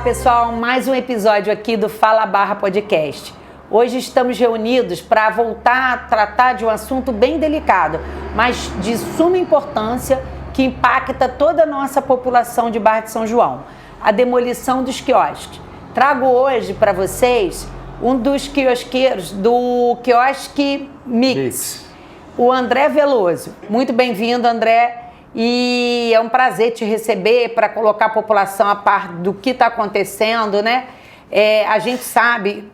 pessoal, mais um episódio aqui do Fala Barra Podcast. Hoje estamos reunidos para voltar a tratar de um assunto bem delicado, mas de suma importância, que impacta toda a nossa população de Barra de São João, a demolição dos quiosques. Trago hoje para vocês um dos quiosqueiros do Quiosque Mix, o André Veloso. Muito bem-vindo, André. E é um prazer te receber para colocar a população a par do que está acontecendo, né? A gente sabe,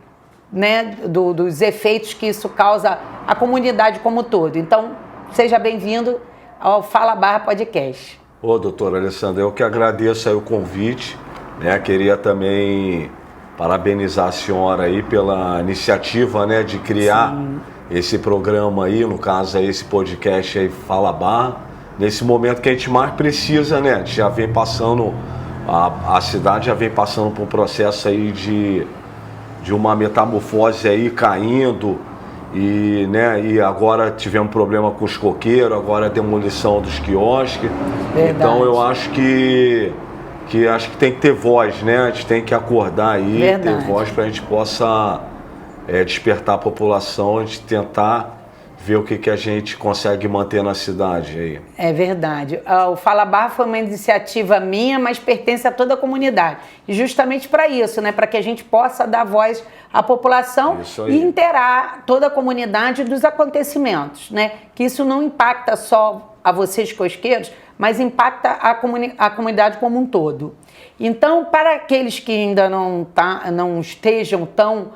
né, dos efeitos que isso causa à comunidade como um todo. Então, seja bem-vindo ao Fala Barra Podcast. Ô, doutora Alessandra, eu que agradeço aí o convite, né? Queria também parabenizar a senhora aí pela iniciativa, né, de criar esse programa aí, no caso aí, esse podcast aí, Fala Barra. Nesse momento que a gente mais precisa, né? Já vem passando, a cidade já vem passando por um processo aí de uma metamorfose aí caindo e, né, e agora tivemos problema com os coqueiros, agora a demolição dos quiosques. Verdade. Então eu acho que tem que ter voz, né? A gente tem que acordar aí, Verdade. Ter voz para a gente possa despertar a população, a gente tentar ver o que a gente consegue manter na cidade aí. É verdade. O Fala Barra foi uma iniciativa minha, mas pertence a toda a comunidade. E justamente para isso, né? Para que a gente possa dar voz à população e inteirar toda a comunidade dos acontecimentos, né? Que isso não impacta só a vocês, quiosqueiros, mas impacta a comunidade como um todo. Então, para aqueles que ainda não estejam tão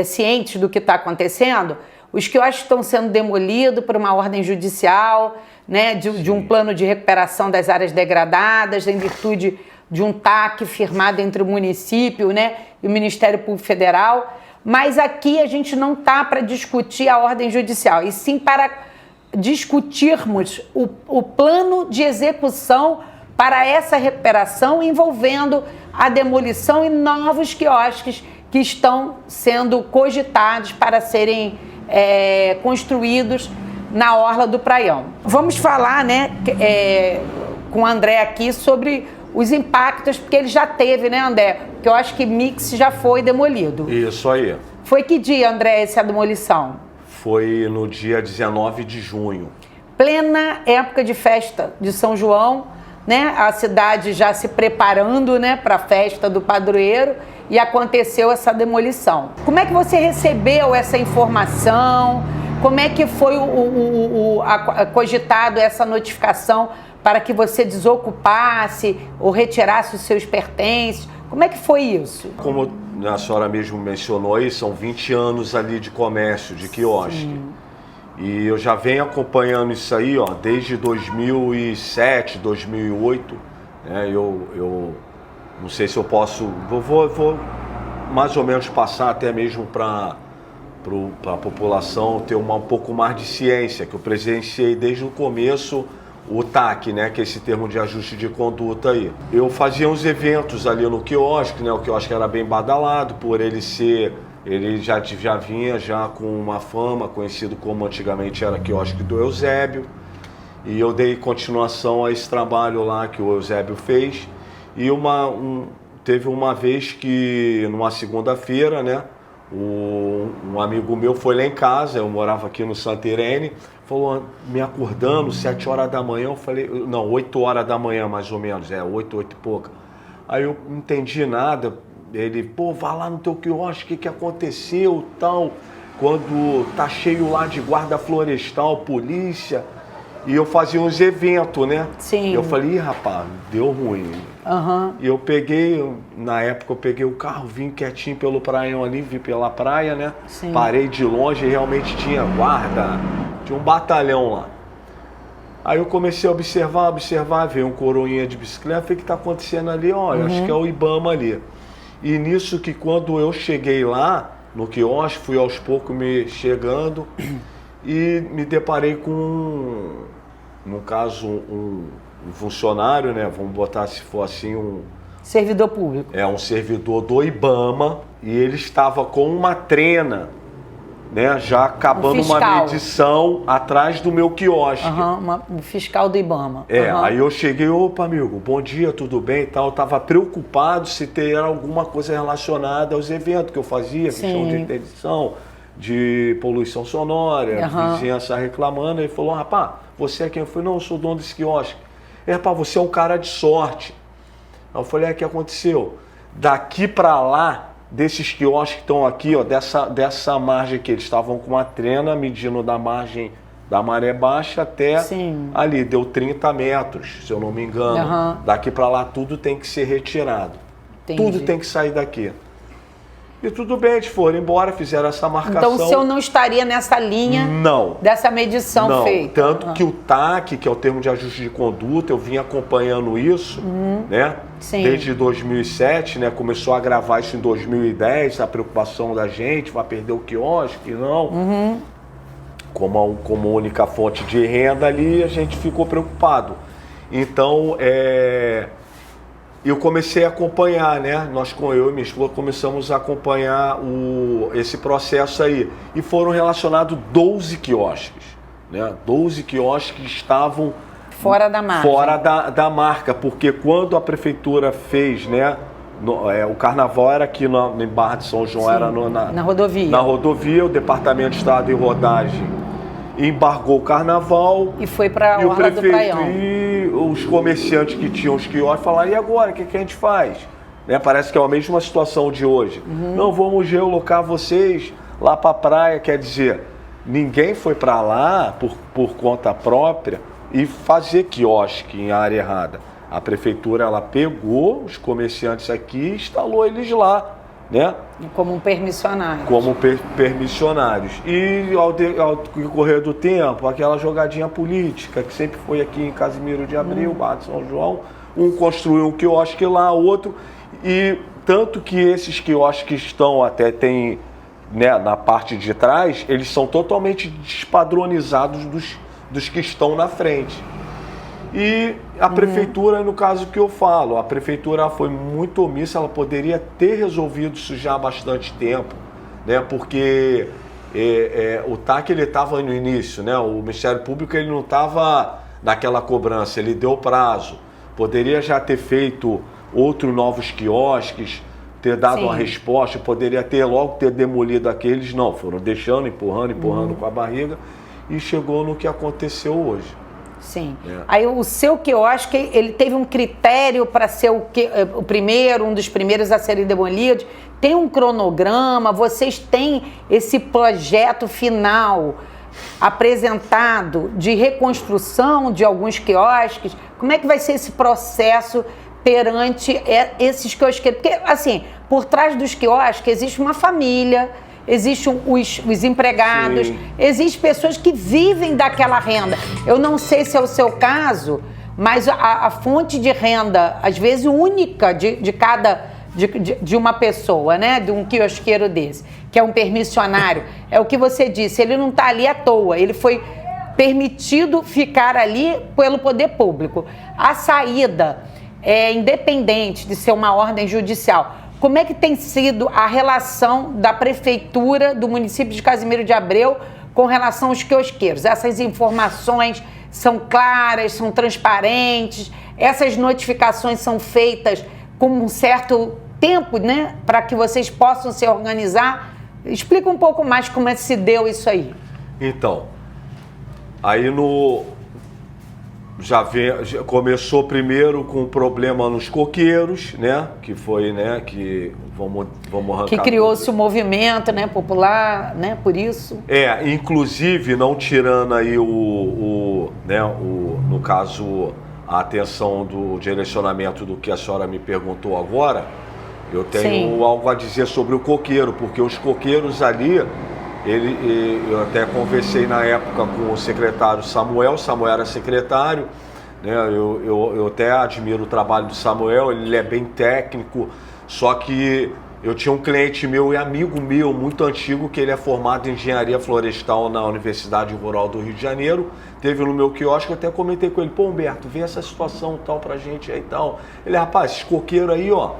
cientes do que está acontecendo, os quiosques estão sendo demolidos por uma ordem judicial, né, de um plano de recuperação das áreas degradadas, em virtude de um TAC firmado entre o município, né, e o Ministério Público Federal. Mas aqui a gente não está para discutir a ordem judicial, e sim para discutirmos o plano de execução para essa recuperação, envolvendo a demolição e novos quiosques que estão sendo cogitados para serem construídos na orla do Praião. Vamos falar, né, com o André aqui sobre os impactos, porque ele já teve, né, André? Porque eu acho que Mix já foi demolido. Isso aí. Foi que dia, André, essa demolição? Foi no dia 19 de junho. Plena época de festa de São João, né? A cidade já se preparando, né, para a festa do padroeiro, e aconteceu essa demolição. Como é que você recebeu essa informação? Como é que foi cogitado essa notificação para que você desocupasse ou retirasse os seus pertences? Como é que foi isso? Como a senhora mesmo mencionou aí, são 20 anos ali de comércio, de quiosque. Sim. E eu já venho acompanhando isso aí, ó, desde 2007, 2008. Né? Eu não sei se eu posso... Vou mais ou menos passar até mesmo para a população ter um pouco mais de ciência, que eu presenciei desde o começo o TAC, né, que é esse termo de ajuste de conduta aí. Eu fazia uns eventos ali no quiosque, né, o quiosque era bem badalado por ele ser... Ele já vinha com uma fama, conhecido como antigamente era quiosque do Eusébio. E eu dei continuação a esse trabalho lá que o Eusébio fez. E teve uma vez que, numa segunda-feira, né, um amigo meu foi lá em casa, eu morava aqui no Santa Irene, falou, me acordando, 7 horas da manhã, eu falei, não, 8 horas da manhã mais ou menos, 8 e pouca. Aí eu não entendi nada. Ele, pô, vai lá no teu quiosque, o que aconteceu, tal, quando tá cheio lá de guarda florestal, polícia, e eu fazia uns eventos, né? Sim. Eu falei, ih, rapaz, deu ruim. Uhum. E eu peguei, na época eu peguei o carro, vim quietinho pelo praião ali, vim pela praia, né? Sim. Parei de longe e realmente tinha guarda, tinha um batalhão lá. Aí eu comecei a observar, veio um coroinha de bicicleta, falei, o que tá acontecendo ali? Olha, acho que é o Ibama ali. E nisso que quando eu cheguei lá, no quiosque, fui aos poucos me chegando e me deparei com, no caso, um funcionário, né? Vamos botar se for assim, um... Servidor público. Um servidor do Ibama, e ele estava com uma trena né, já acabando uma medição atrás do meu quiosque. Um fiscal do IBAMA. Aí eu cheguei, opa, amigo, bom dia, tudo bem e tal. Eu estava preocupado se ter alguma coisa relacionada aos eventos que eu fazia, questão de interdição, de poluição sonora, vizinhança reclamando. Ele falou, rapaz, você é quem? Eu falei, não, eu sou o dono desse quiosque. Rapaz, você é um cara de sorte. Aí eu falei, o que aconteceu? Daqui para lá, desses quiosques que estão aqui, ó, dessa margem aqui, eles estavam com uma trena medindo da margem da maré baixa até ali, deu 30 metros, se eu não me engano. Daqui para lá tudo tem que ser retirado. Entendi. Tudo tem que sair daqui. E tudo bem, eles foram embora, fizeram essa marcação. Então o senhor não estaria nessa linha dessa medição feita? Tanto que o TAC, que é o termo de ajuste de conduta, eu vim acompanhando isso, né? Desde 2007, né? Começou a gravar isso em 2010, a preocupação da gente, vai perder o quiosque, não. Como única fonte de renda ali, a gente ficou preocupado. Então, eu comecei a acompanhar, né? Eu e minha esposa começamos a acompanhar esse processo aí. E foram relacionados 12 quiosques, né? 12 quiosques que estavam fora da marca. Fora da marca, porque quando a prefeitura fez, né? O carnaval era aqui em Barra de São João, era na rodovia. Na rodovia, o Departamento de Estado de Rodagem embargou o carnaval. E foi para a Orla do Praião. E os comerciantes que tinham os quiosques falaram, e agora, o que a gente faz? Né? Parece que é a mesma situação de hoje. Não, vamos geolocar vocês lá para a praia, quer dizer, ninguém foi para lá por conta própria e fazer quiosque em área errada. A prefeitura, ela pegou os comerciantes aqui e instalou eles lá, né? Como permissionários. Como permissionários. E ao decorrer do tempo, aquela jogadinha política que sempre foi aqui em Casimiro de Abreu, Barra de São João, um construiu um quiosque lá, outro, e tanto que esses quiosques estão tem, né, na parte de trás, eles são totalmente despadronizados dos que estão na frente. E a prefeitura, no caso que eu falo, a prefeitura foi muito omissa, ela poderia ter resolvido isso já há bastante tempo, né? Porque o TAC ele estava no início, né? O Ministério Público ele não estava naquela cobrança, ele deu prazo. Poderia já ter feito outros novos quiosques, ter dado uma resposta, poderia logo ter demolido aqueles, não, foram deixando, empurrando com a barriga e chegou no que aconteceu hoje. Sim. Aí o seu quiosque, ele teve um critério para ser o primeiro, um dos primeiros a serem demolidos? Tem um cronograma? Vocês têm esse projeto final apresentado de reconstrução de alguns quiosques? Como é que vai ser esse processo perante esses quiosqueiros? Porque, assim, por trás dos quiosques existe uma família, existem os empregados, existem pessoas que vivem daquela renda. Eu não sei se é o seu caso, mas a fonte de renda, às vezes única de uma pessoa, né? De um quiosqueiro desse, que é um permissionário, é o que você disse, ele não está ali à toa, ele foi permitido ficar ali pelo poder público. A saída é independente de ser uma ordem judicial. Como é que tem sido a relação da prefeitura do município de Casimiro de Abreu com relação aos quiosqueiros? Essas informações são claras, são transparentes, essas notificações são feitas com um certo tempo, né, para que vocês possam se organizar? Explica um pouco mais como é que se deu isso aí. Então, aí já começou primeiro com um problema nos coqueiros, né? Que foi, né? Que vamos arrancar. Que criou-se o movimento, né? Popular, né? Por isso. Inclusive não tirando aí no caso a atenção do direcionamento do que a senhora me perguntou agora, eu tenho algo a dizer sobre o coqueiro, porque os coqueiros ali, eu até conversei na época com o secretário Samuel era secretário, né? Eu até admiro o trabalho do Samuel, ele é bem técnico, só que eu tinha um cliente meu e amigo meu, muito antigo, que ele é formado em engenharia florestal na Universidade Rural do Rio de Janeiro, teve no meu quiosque, eu até comentei com ele, pô Humberto, vê essa situação tal pra gente aí e tal. Ele, rapaz, esses coqueiros aí, ó,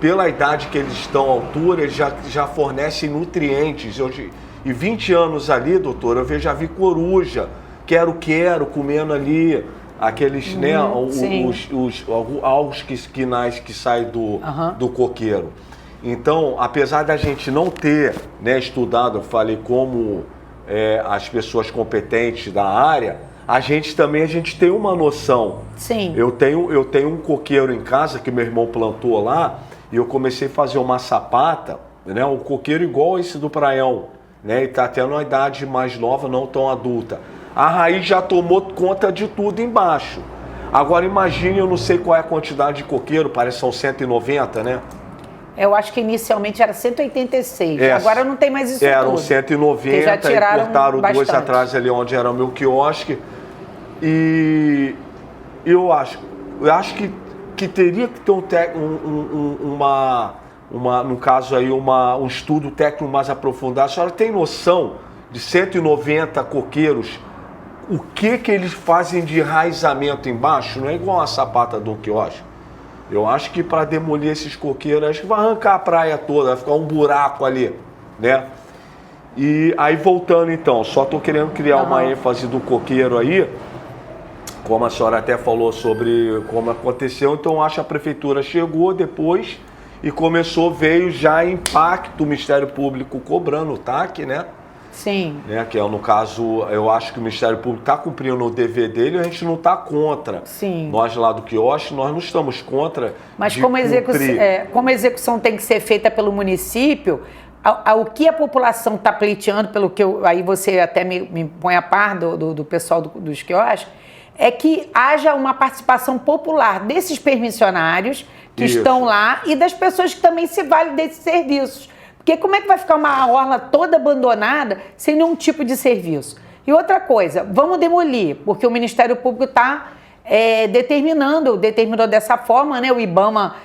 pela idade que eles estão à altura, eles já fornecem nutrientes. E 20 anos ali, doutor, eu já vi coruja, quero, comendo ali aqueles, né, alguns que saem do coqueiro. Então, apesar da gente não ter, né, estudado, eu falei, como as pessoas competentes da área, a gente tem uma noção. Sim. Eu tenho um coqueiro em casa que meu irmão plantou lá, e eu comecei a fazer uma sapata, né, um coqueiro igual esse do Praião, né, e está tendo uma idade mais nova, não tão adulta. A raiz já tomou conta de tudo embaixo. Agora imagine, eu não sei qual é a quantidade de coqueiro, parece que são 190, né? Eu acho que inicialmente era 186, agora não tem mais isso eram tudo. 190 já tiraram e cortaram bastante. 2 atrás ali onde era o meu quiosque. E eu acho que teria que ter no caso aí, um estudo técnico mais aprofundado. A senhora tem noção de 190 coqueiros, o que eles fazem de enraizamento embaixo? Não é igual a sapata do quiosque. Eu acho que para demolir esses coqueiros, acho que vai arrancar a praia toda, vai ficar um buraco ali, né? E aí voltando então, só estou querendo criar uma ênfase do coqueiro aí, como a senhora até falou sobre como aconteceu, então acho que a prefeitura chegou depois e veio já impacto, o Ministério Público cobrando o TAC, né? Sim. Né? Que é, no caso, eu acho que o Ministério Público está cumprindo o dever dele e a gente não está contra. Sim. Nós lá do quiosque, nós não estamos contra. Mas como a execução tem que ser feita pelo município, o que a população está pleiteando, pelo que aí você até me põe a par do pessoal dos quiosques, é que haja uma participação popular desses permissionários que estão lá e das pessoas que também se valem desses serviços. Porque como é que vai ficar uma orla toda abandonada sem nenhum tipo de serviço? E outra coisa, vamos demolir, porque o Ministério Público está determinou dessa forma, né? O IBAMA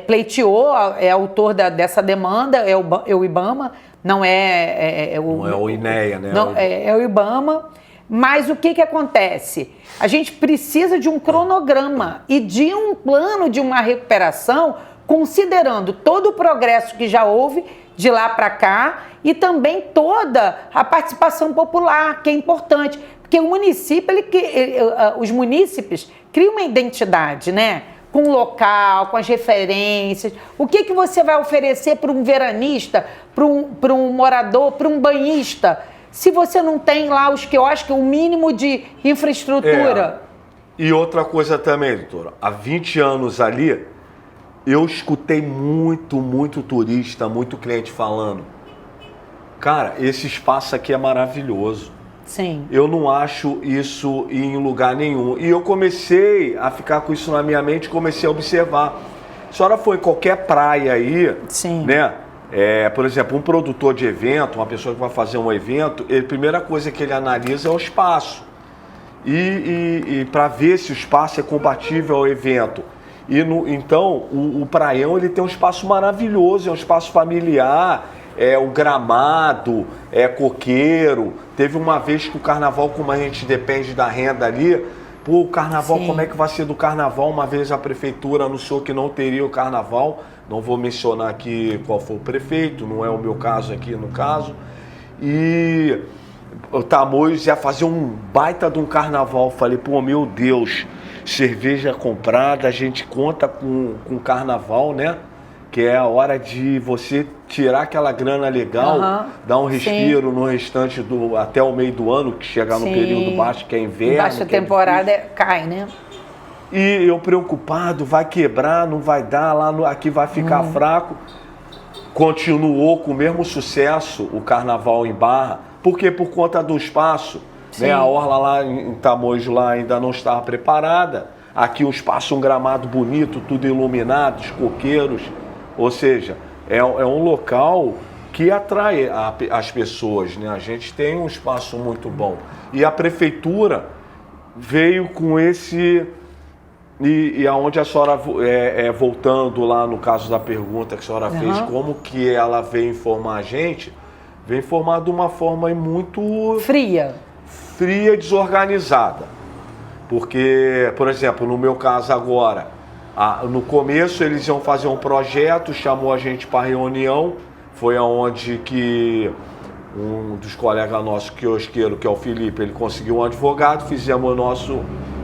pleiteou, é autor dessa demanda, é o IBAMA, não é o INEA, né? Não, é o IBAMA. Mas o que acontece? A gente precisa de um cronograma e de um plano de uma recuperação, considerando todo o progresso que já houve de lá para cá e também toda a participação popular, que é importante. Porque o município, os munícipes criam uma identidade, né? Com o local, com as referências. O que você vai oferecer para um veranista, para um morador, para um banhista, se você não tem lá os quiosques, o mínimo de infraestrutura? E outra coisa também, doutora, há 20 anos ali, eu escutei muito turista, muito cliente falando, cara, esse espaço aqui é maravilhoso. Sim. Eu não acho isso em lugar nenhum. E eu comecei a ficar com isso na minha mente, comecei a observar. A senhora foi em qualquer praia aí, sim, né? Por exemplo, um produtor de evento, uma pessoa que vai fazer um evento, a primeira coisa que ele analisa é o espaço. E para ver se o espaço é compatível ao evento. Então, o Praião ele tem um espaço maravilhoso, é um espaço familiar, o gramado, coqueiro. Teve uma vez que o carnaval, como a gente depende da renda ali, o carnaval, sim, como é que vai ser do carnaval? Uma vez a prefeitura anunciou que não teria o carnaval, não vou mencionar aqui qual foi o prefeito, não é o meu caso aqui no caso, e o Tamoios ia fazer um baita de um carnaval. Falei, meu Deus, cerveja comprada, a gente conta com carnaval, né? Que é a hora de você tirar aquela grana legal, dar um respiro, sim, no restante até o meio do ano, que chegar, sim, no período baixo, que é inverno. Baixa temporada cai, né? E eu preocupado, vai quebrar, não vai dar, aqui vai ficar fraco. Continuou com o mesmo sucesso o carnaval em Barra, porque por conta do espaço, né, a orla lá em Tamoios lá ainda não estava preparada. Aqui um espaço, um gramado bonito, tudo iluminado, os coqueiros. Ou seja, é um local que atrai as pessoas, né? A gente tem um espaço muito bom. E a prefeitura veio com esse... E aonde a senhora, voltando lá no caso da pergunta que a senhora fez, como que ela veio informar a gente, veio informar de uma forma muito... fria e desorganizada. Porque, por exemplo, no meu caso agora, no começo eles iam fazer um projeto, chamou a gente para reunião, foi aonde que um dos colegas nossos quiosqueiro, que é o Felipe, ele conseguiu um advogado, fizemos o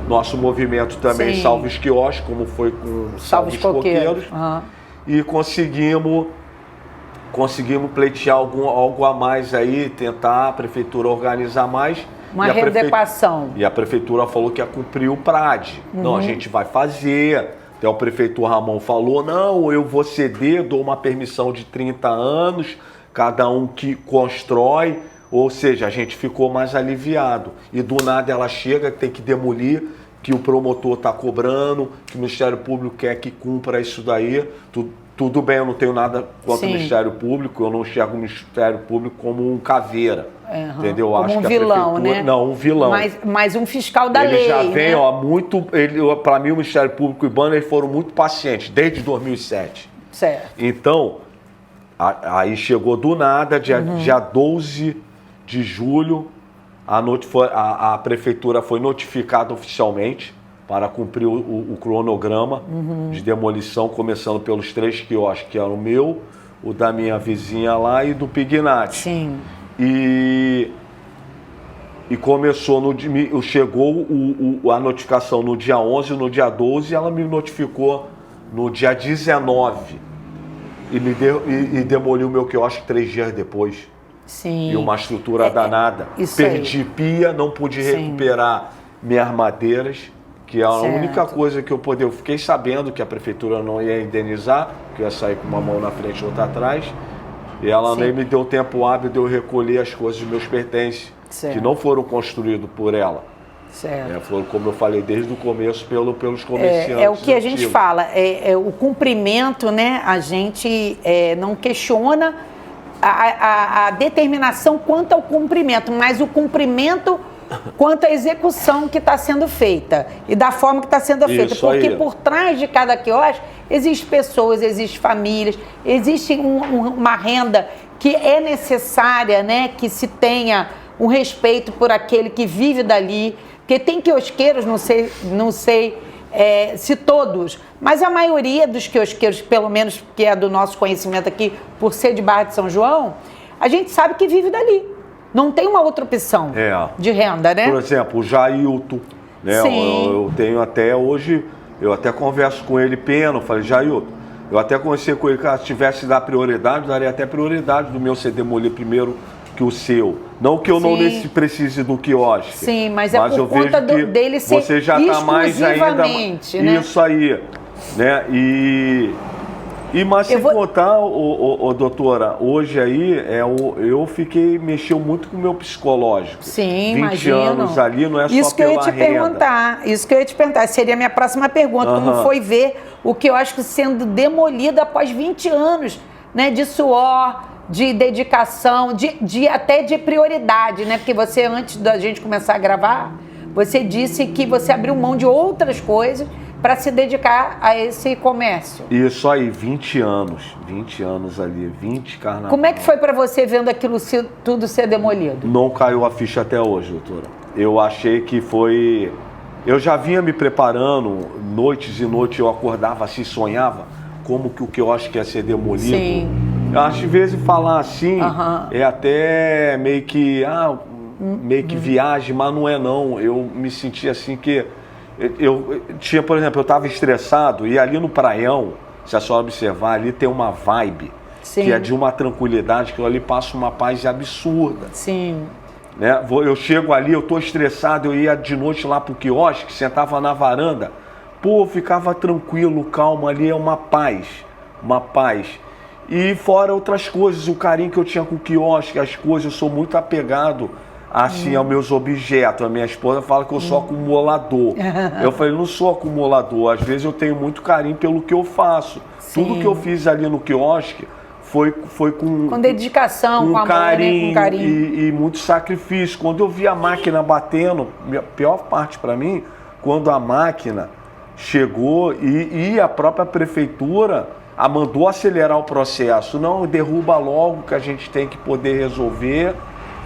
nosso movimento também, Sim. Salve os Quiosques, como foi com Salve os Coqueiros, e conseguimos pleitear algo a mais aí, tentar a prefeitura organizar mais. Uma readequação. E a prefeitura falou que ia cumprir o PRAD. Não, a gente vai fazer. Até o prefeito Ramon falou, não, eu vou ceder, dou uma permissão de 30 anos, cada um que constrói. Ou seja, a gente ficou mais aliviado. E do nada ela chega, tem que demolir, que o promotor está cobrando, que o Ministério Público quer que cumpra isso daí. Tudo bem, eu não tenho nada contra o Ministério Público, eu não enxergo o Ministério Público como um caveira. Entendeu? Como acho um que vilão, né? Não, um vilão. Mas um fiscal da lei. Ele já vem, né? Para mim, o Ministério Público e o IBAMA, eles foram muito pacientes, desde 2007. Certo. Então, aí chegou do nada, dia 12 de julho, a prefeitura foi notificada oficialmente para cumprir o cronograma de demolição, começando pelos 3 quiosques, que eram o meu, o da minha vizinha lá e do Pignatti. Sim. E começou, chegou a notificação no dia 11, no dia 12, ela me notificou no dia 19 e demoliu o meu quiosque 3 dias depois. Sim. E uma estrutura danada. Perdi pia, não pude recuperar minhas madeiras, que é a única coisa que eu fiquei sabendo que a prefeitura não ia indenizar, que ia sair com uma mão na frente e outra atrás. E ela nem me deu tempo hábil de eu recolher as coisas dos meus pertences, que não foram construídos por ela. Certo. Foram, como eu falei desde o começo, pelos comerciantes. É o que a gente fala, o cumprimento, né? A gente não questiona a determinação quanto ao cumprimento, mas o cumprimento quanto à execução que está sendo feita e da forma que está sendo feita. Porque por trás de cada quiosque existem pessoas, existem famílias, existe uma renda que é necessária, né? Que se tenha um respeito por aquele que vive dali. Porque tem quiosqueiros, não sei se todos, mas a maioria dos quiosqueiros, pelo menos que é do nosso conhecimento aqui, por ser de Barra de São João, a gente sabe que vive dali. Não tem uma outra opção de renda, né? Por exemplo, o Jailton, né? Eu tenho até hoje, eu até converso com ele, falei, Jailton, eu até conversei com ele, que se tivesse que dar prioridade, eu daria até prioridade do meu ser demolir primeiro que o seu. Não que eu não precise do quiosque. Sim, mas por eu conta vejo dele ser você já está mais ainda, né? Isso aí, né? Mas sem contar, doutora, hoje aí eu mexeu muito com o meu psicológico. Sim, 20 imagino. anos ali não é só isso que pela eu ia te renda. Isso que eu ia te perguntar, seria a minha próxima pergunta, como foi ver o que eu acho que sendo demolido após 20 anos, né, de suor, de dedicação, até de prioridade, né? Porque você, antes da gente começar a gravar, você disse que você abriu mão de outras coisas para se dedicar a esse comércio. Isso aí, 20 anos ali, 20 carnavais. Como é que foi para você vendo aquilo tudo ser demolido? Não caiu a ficha até hoje, doutora. Eu achei que foi... Eu já vinha me preparando, noites e noites eu acordava assim, sonhava como que o quiosque ia ser demolido. Sim. Às vezes falar assim é até meio que viagem, mas não é não. Eu me senti assim que... Eu tinha, por exemplo, eu estava estressado e ali no praião, se a senhora observar, ali tem uma vibe que é de uma tranquilidade, que eu ali passo uma paz absurda. Sim. Né? Eu chego ali, eu estou estressado, eu ia de noite lá pro quiosque, sentava na varanda, ficava tranquilo, calmo, ali é uma paz. E fora outras coisas, o carinho que eu tinha com o quiosque, as coisas, eu sou muito apegado assim aos meus objetos. A minha esposa fala que eu sou acumulador. Eu falei, não sou acumulador, às vezes eu tenho muito carinho pelo que eu faço. Sim. Tudo que eu fiz ali no quiosque foi com dedicação, com amor, carinho, né? Com carinho. E muito sacrifício. Quando eu vi a máquina batendo, a pior parte para mim, quando a máquina chegou e a própria prefeitura mandou acelerar o processo. Não, derruba logo que a gente tem que poder resolver.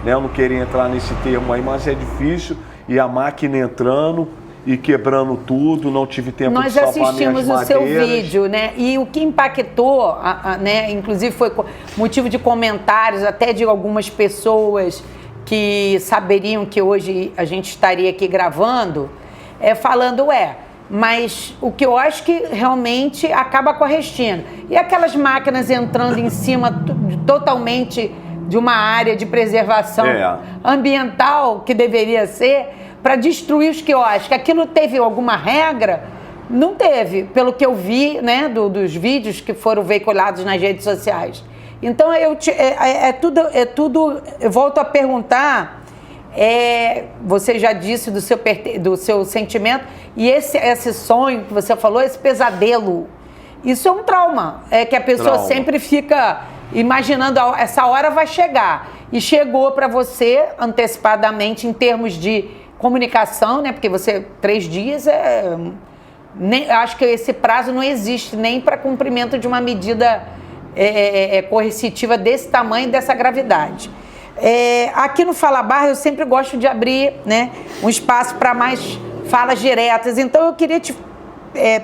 Né? Eu não queria entrar nesse termo aí, mas é difícil. E a máquina entrando e quebrando tudo, não tive tempo Nós de salvar minhas assistimos o madeiras. seu vídeo, né? E o que impactou, né? Inclusive foi motivo de comentários até de algumas pessoas que saberiam que hoje a gente estaria aqui gravando, falando, mas o que eu acho que realmente acaba com a Restina. E aquelas máquinas entrando em cima totalmente de uma área de preservação ambiental que deveria ser, para destruir os quiosques. Aquilo teve alguma regra? Não teve, pelo que eu vi, né, dos vídeos que foram veiculados nas redes sociais. Então, eu volto a perguntar, você já disse do seu sentimento, e esse sonho que você falou, esse pesadelo, isso é um trauma, que a pessoa sempre fica imaginando, essa hora vai chegar. E chegou para você antecipadamente em termos de comunicação, né? Porque 3 dias acho que esse prazo não existe nem para cumprimento de uma medida coercitiva desse tamanho e dessa gravidade. Aqui no Fala Barra eu sempre gosto de abrir, né, um espaço para mais falas diretas. Então eu queria te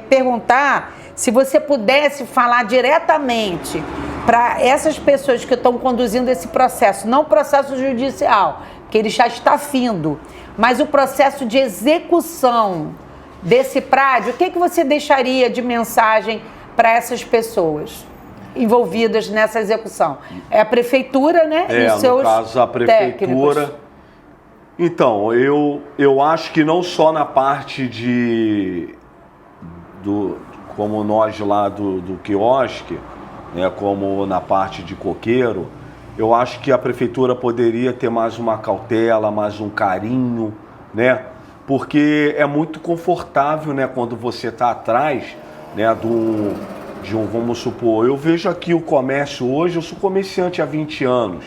perguntar se você pudesse falar diretamente para essas pessoas que estão conduzindo esse processo, não o processo judicial, que ele já está findo, mas o processo de execução desse prédio, o que você deixaria de mensagem para essas pessoas envolvidas nessa execução? É a prefeitura, né? E os seus no caso, a prefeitura. Técnicos. Então, eu acho que não só na parte como nós lá do quiosque, né, como na parte de coqueiro, eu acho que a prefeitura poderia ter mais uma cautela, mais um carinho, né? Porque é muito confortável, né, quando você está atrás, né, vamos supor, eu vejo aqui o comércio hoje, eu sou comerciante há 20 anos,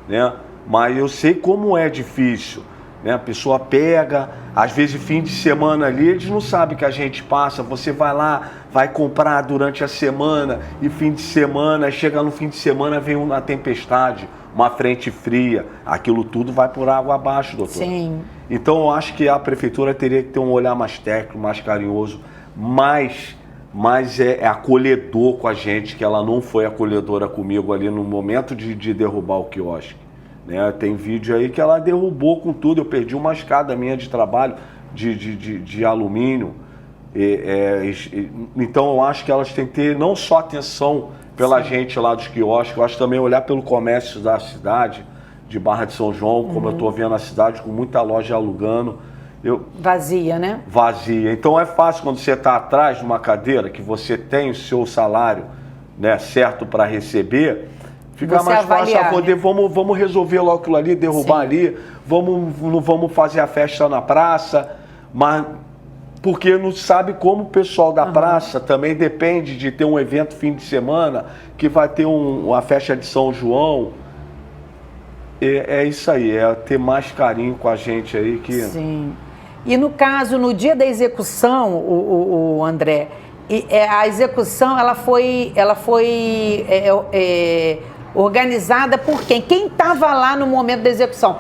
né? Mas eu sei como é difícil, né? A pessoa pega, às vezes fim de semana ali, eles não sabem que a gente passa, você vai lá, vai comprar durante a semana e fim de semana, chega no fim de semana, vem uma tempestade, uma frente fria, aquilo tudo vai por água abaixo, doutor. Sim. Então eu acho que a prefeitura teria que ter um olhar mais técnico, mais carinhoso, mais acolhedor com a gente, que ela não foi acolhedora comigo ali no momento de derrubar o quiosque. Né? Tem vídeo aí que ela derrubou com tudo, eu perdi uma escada minha de trabalho de alumínio. Então eu acho que elas têm que ter não só atenção pela gente lá dos quiosques, eu acho também olhar pelo comércio da cidade, de Barra de São João, como eu estou vendo a cidade com muita loja alugando. Vazia, né? Vazia. Então é fácil quando você está atrás de uma cadeira, que você tem o seu salário, né, certo para receber, fica você mais fácil avaliar, poder, né? vamos resolver logo aquilo ali, derrubar ali, não vamos fazer a festa na praça, mas porque não sabe como o pessoal da praça também depende de ter um evento fim de semana, que vai ter uma festa de São João. É isso aí, é ter mais carinho com a gente aí que... Sim. E no caso, no dia da execução, o André, a execução ela foi organizada por quem? Quem estava lá no momento da execução?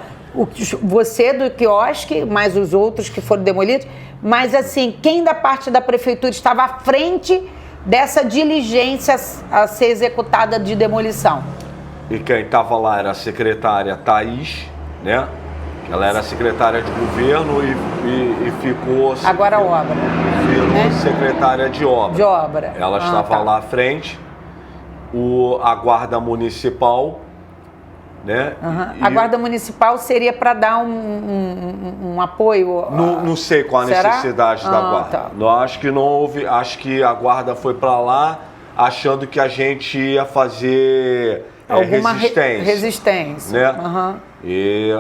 Você do quiosque, mais os outros que foram demolidos, mas assim, quem da parte da prefeitura estava à frente dessa diligência a ser executada de demolição? E quem estava lá era a secretária Thaís, né? Ela era secretária de governo e ficou... Agora a obra. Virou, né? Secretária de obra. De obra. Ela estava lá à frente, a guarda municipal, né? A guarda municipal seria para dar um apoio? Não sei qual a necessidade da guarda. Tá. Eu acho que não houve, acho que a guarda foi para lá achando que a gente ia fazer alguma resistência. Né? E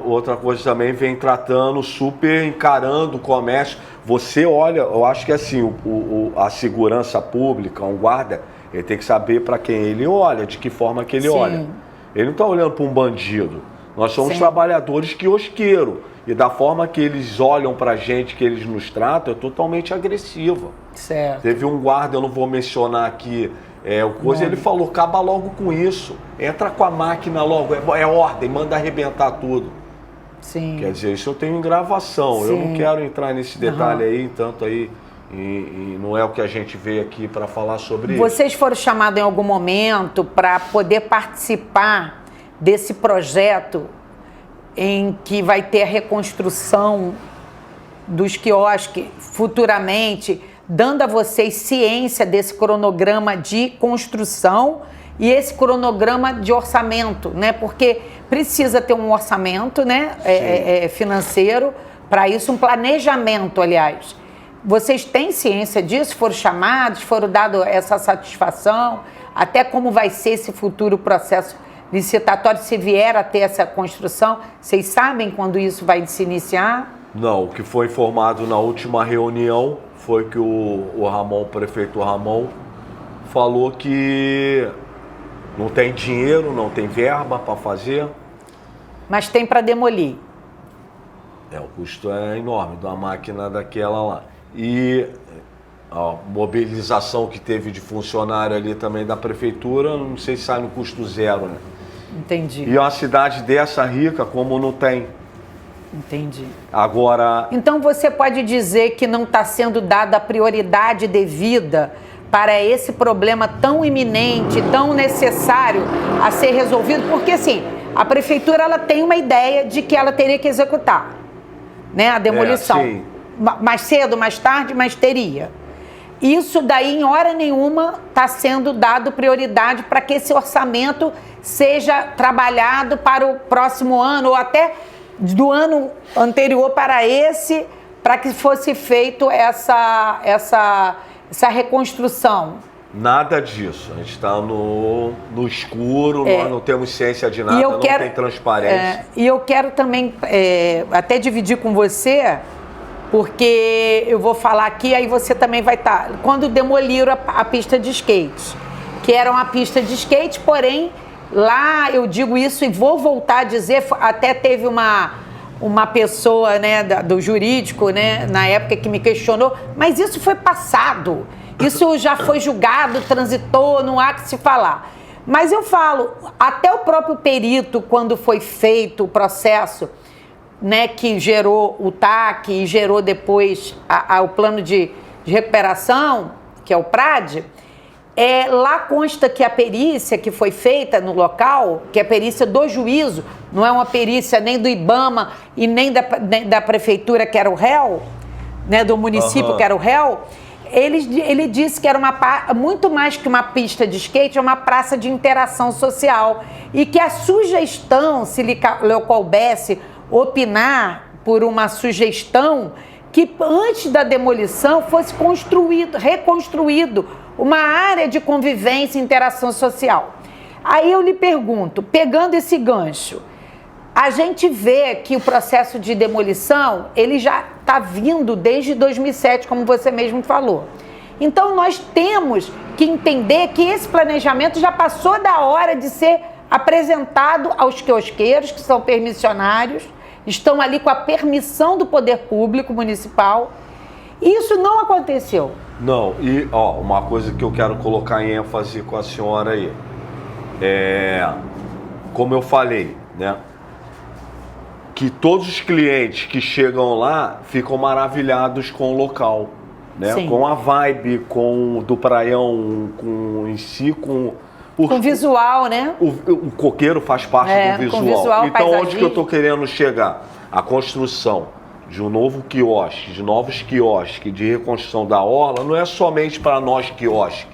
outra coisa também vem tratando, super encarando o comércio. Você olha, eu acho que assim, a segurança pública, um guarda, ele tem que saber para quem ele olha, de que forma que ele olha. Ele não está olhando para um bandido. Nós somos trabalhadores quiosqueiros. E da forma que eles olham para a gente, que eles nos tratam, é totalmente agressiva. Certo. Teve um guarda, eu não vou mencionar aqui, ele falou, acaba logo com isso. Entra com a máquina logo, é ordem, manda arrebentar tudo. Sim. Quer dizer, isso eu tenho em gravação. Sim. Eu não quero entrar nesse detalhe aí, tanto aí, e não é o que a gente veio aqui para falar sobre isso. Vocês foram chamados em algum momento para poder participar desse projeto em que vai ter a reconstrução dos quiosques futuramente, dando a vocês ciência desse cronograma de construção e esse cronograma de orçamento, né? Porque precisa ter um orçamento, né? Financeiro para isso, um planejamento, aliás. Vocês têm ciência disso? Foram chamados, foram dado essa satisfação? Até como vai ser esse futuro processo licitatório, se vier a ter essa construção? Vocês sabem quando isso vai se iniciar? Não, o que foi informado na última reunião foi que o Ramon, o prefeito Ramon, falou que não tem dinheiro, não tem verba para fazer. Mas tem para demolir. O custo é enorme de uma máquina daquela lá. E a mobilização que teve de funcionário ali também da prefeitura, não sei se sai no custo zero, né? Entendi. E uma cidade dessa rica, como não tem. Entendi. Agora... Então você pode dizer que não está sendo dada a prioridade devida para esse problema tão iminente, tão necessário a ser resolvido? Porque, assim, a prefeitura ela tem uma ideia de que ela teria que executar, né, a demolição. Sim. Mais cedo, mais tarde, mas teria. Isso daí, em hora nenhuma, está sendo dado prioridade para que esse orçamento seja trabalhado para o próximo ano, ou até do ano anterior para esse, para que fosse feito essa reconstrução. Nada disso. A gente está no escuro, nós não temos ciência de nada, não tem transparência. E eu quero também até dividir com você, porque eu vou falar aqui, aí você também vai estar. Quando demoliram a pista de skate, que era uma pista de skate, porém, lá eu digo isso e vou voltar a dizer, até teve uma pessoa, né, do jurídico, né, na época que me questionou, mas isso foi passado, isso já foi julgado, transitou, não há que se falar. Mas eu falo, até o próprio perito, quando foi feito o processo, né, que gerou o TAC e gerou depois o plano de recuperação, que é o PRAD, lá consta que a perícia que foi feita no local, que é a perícia do juízo, não é uma perícia nem do IBAMA e nem da prefeitura, que era o réu, né, do município, que era o réu, ele disse que era muito mais que uma pista de skate, é uma praça de interação social, e que a sugestão, se lhe coubesse opinar por uma sugestão, que antes da demolição fosse reconstruído uma área de convivência e interação social. Aí eu lhe pergunto, pegando esse gancho, a gente vê que o processo de demolição, ele já está vindo desde 2007, como você mesmo falou. Então nós temos que entender que esse planejamento já passou da hora de ser apresentado aos quiosqueiros, que são permissionários, estão ali com a permissão do poder público municipal. Isso não aconteceu. Não, e uma coisa que eu quero colocar em ênfase com a senhora aí, como eu falei, né, que todos os clientes que chegam lá ficam maravilhados com o local, né, com a vibe, do praião, em si, com o visual, né? O coqueiro faz parte do visual. Com visual, então, paisagismo. Onde que eu estou querendo chegar? A construção de um novo quiosque, de novos quiosques, de reconstrução da orla, não é somente para nós quiosques,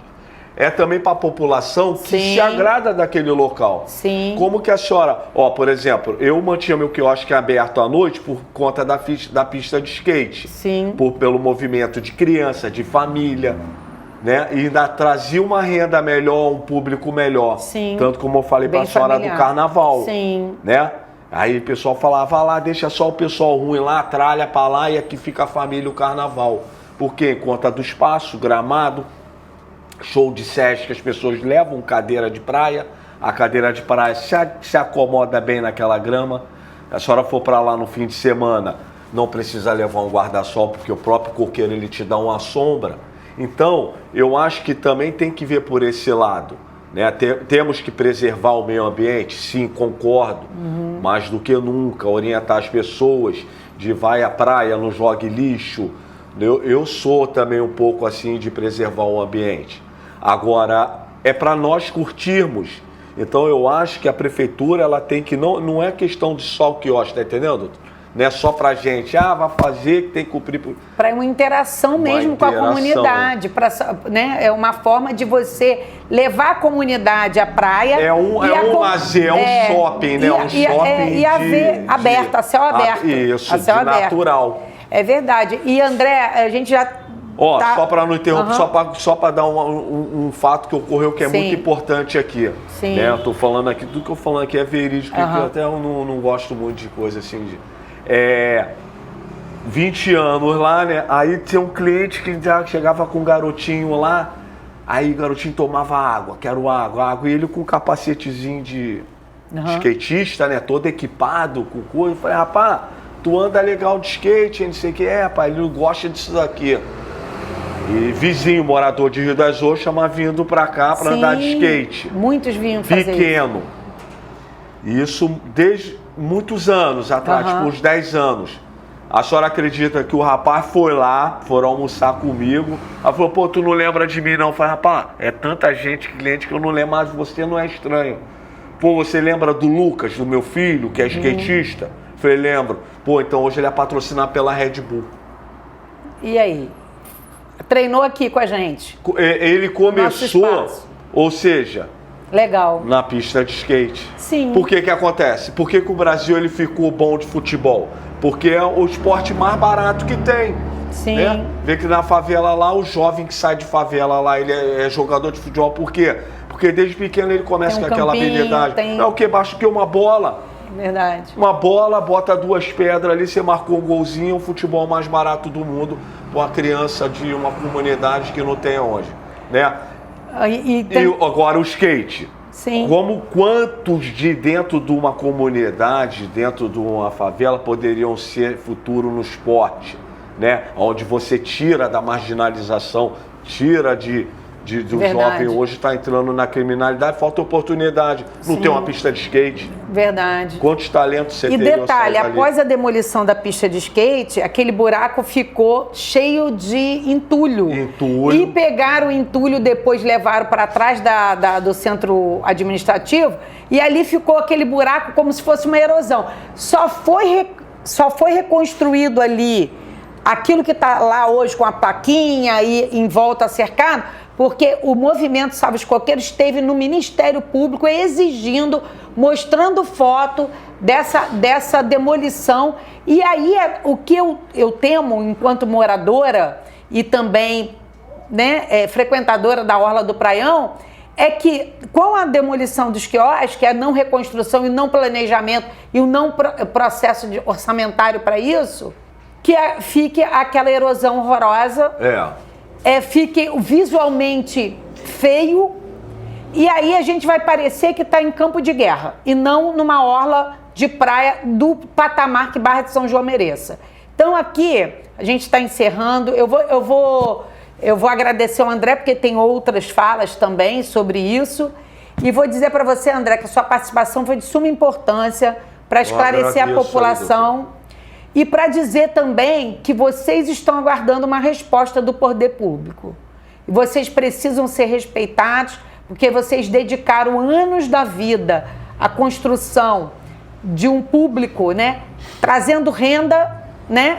é também para a população que se agrada daquele local. Sim. Como que a senhora, por exemplo, eu mantinha meu quiosque aberto à noite por conta da pista de skate. Sim. Pelo movimento de criança, de família, né? E ainda trazia uma renda melhor, um público melhor. Sim. Tanto como eu falei para a senhora do carnaval. Sim. Né? Aí o pessoal falava, lá, deixa só o pessoal ruim lá, tralha para lá e aqui fica a família e o carnaval. Por quê? Conta do espaço, gramado, show de sesc que as pessoas levam, cadeira de praia, a cadeira de praia se acomoda bem naquela grama. A senhora for para lá no fim de semana, não precisa levar um guarda-sol, porque o próprio coqueiro ele te dá uma sombra. Então, eu acho que também tem que ver por esse lado, né? Temos que preservar o meio ambiente? Sim, concordo. Mais do que nunca, orientar as pessoas de vai à praia, não jogue lixo. Eu sou também um pouco assim de preservar o ambiente. Agora, é para nós curtirmos. Então eu acho que a prefeitura ela tem que, não é questão de só o quiosque, tá entendendo, doutor? Não é só pra gente, vai fazer, que tem que cumprir. Para uma interação mesmo com a comunidade, né? É uma forma de você levar a comunidade à praia. É um lazer, é um shopping, né? Um shopping aberto, a céu aberto. Isso, a céu de aberto. Natural. É verdade. E André, a gente já... Só para não interromper, só para dar um fato que ocorreu que é muito importante aqui. Sim. Né? Eu tô falando aqui, tudo que eu tô falando aqui é verídico, porque eu até não gosto muito de coisa assim de... 20 anos lá, né? Aí tinha um cliente que já chegava com um garotinho lá, aí o garotinho tomava água, quero água, e ele com um capacetezinho de skatista, né? Todo equipado, com coisa. Eu falei, rapaz, tu anda legal de skate, não sei o que. Pai, ele não gosta disso daqui. E vizinho, morador de Rio das Ostras, vindo pra cá pra andar de skate. Muitos vinham fazer pequeno. Isso desde muitos anos atrás, tipo uns 10 anos. A senhora acredita que o rapaz foi lá, foram almoçar comigo. Ela falou, pô, tu não lembra de mim não? Eu falei, rapaz, é tanta gente, cliente, que eu não lembro, mas você não é estranho. Pô, você lembra do Lucas, do meu filho, que é skatista? Eu falei, lembro. Pô, então hoje ele é patrocinado pela Red Bull. E aí? Treinou aqui com a gente. Ele começou, ou seja... Legal. Na pista de skate. Sim. Por que acontece? Por que o Brasil ele ficou bom de futebol? Porque é o esporte mais barato que tem. Sim. Né? Vê que na favela lá, o jovem que sai de favela lá, ele é jogador de futebol. Por quê? Porque desde pequeno ele começa com aquela habilidade. É o que? Basta que uma bola. Verdade. Uma bola, bota 2 pedras ali, você marcou um golzinho, o futebol mais barato do mundo para uma criança de uma comunidade que não tem onde. Né? E agora o skate. Sim. Quantos de dentro de uma comunidade, dentro de uma favela, poderiam ser futuro no esporte, né? Onde você tira da marginalização, tira do jovem hoje está entrando na criminalidade, falta oportunidade. Não tem uma pista de skate. Verdade. Quantos talentos você teria? E detalhe, após a demolição da pista de skate, aquele buraco ficou cheio de entulho. E pegaram o entulho, depois levaram para trás do centro administrativo e ali ficou aquele buraco como se fosse uma erosão. Só foi reconstruído ali aquilo que está lá hoje com a plaquinha e em volta cercado, porque o movimento Salve os Coqueiros esteve no Ministério Público exigindo, mostrando foto dessa demolição. E aí, o que eu temo, enquanto moradora e também frequentadora da Orla do Praião, é que com a demolição dos quiosques, a não reconstrução e não planejamento e o não processo orçamentário para isso, que fique aquela erosão horrorosa. Fique visualmente feio, e aí a gente vai parecer que está em campo de guerra e não numa orla de praia do patamar que Barra de São João mereça. Então aqui a gente está encerrando. Eu vou agradecer ao André, porque tem outras falas também sobre isso, e vou dizer para você, André, que a sua participação foi de suma importância para esclarecer a população. E para dizer também que vocês estão aguardando uma resposta do poder público. E vocês precisam ser respeitados, porque vocês dedicaram anos da vida à construção de um público, né? Trazendo renda, né?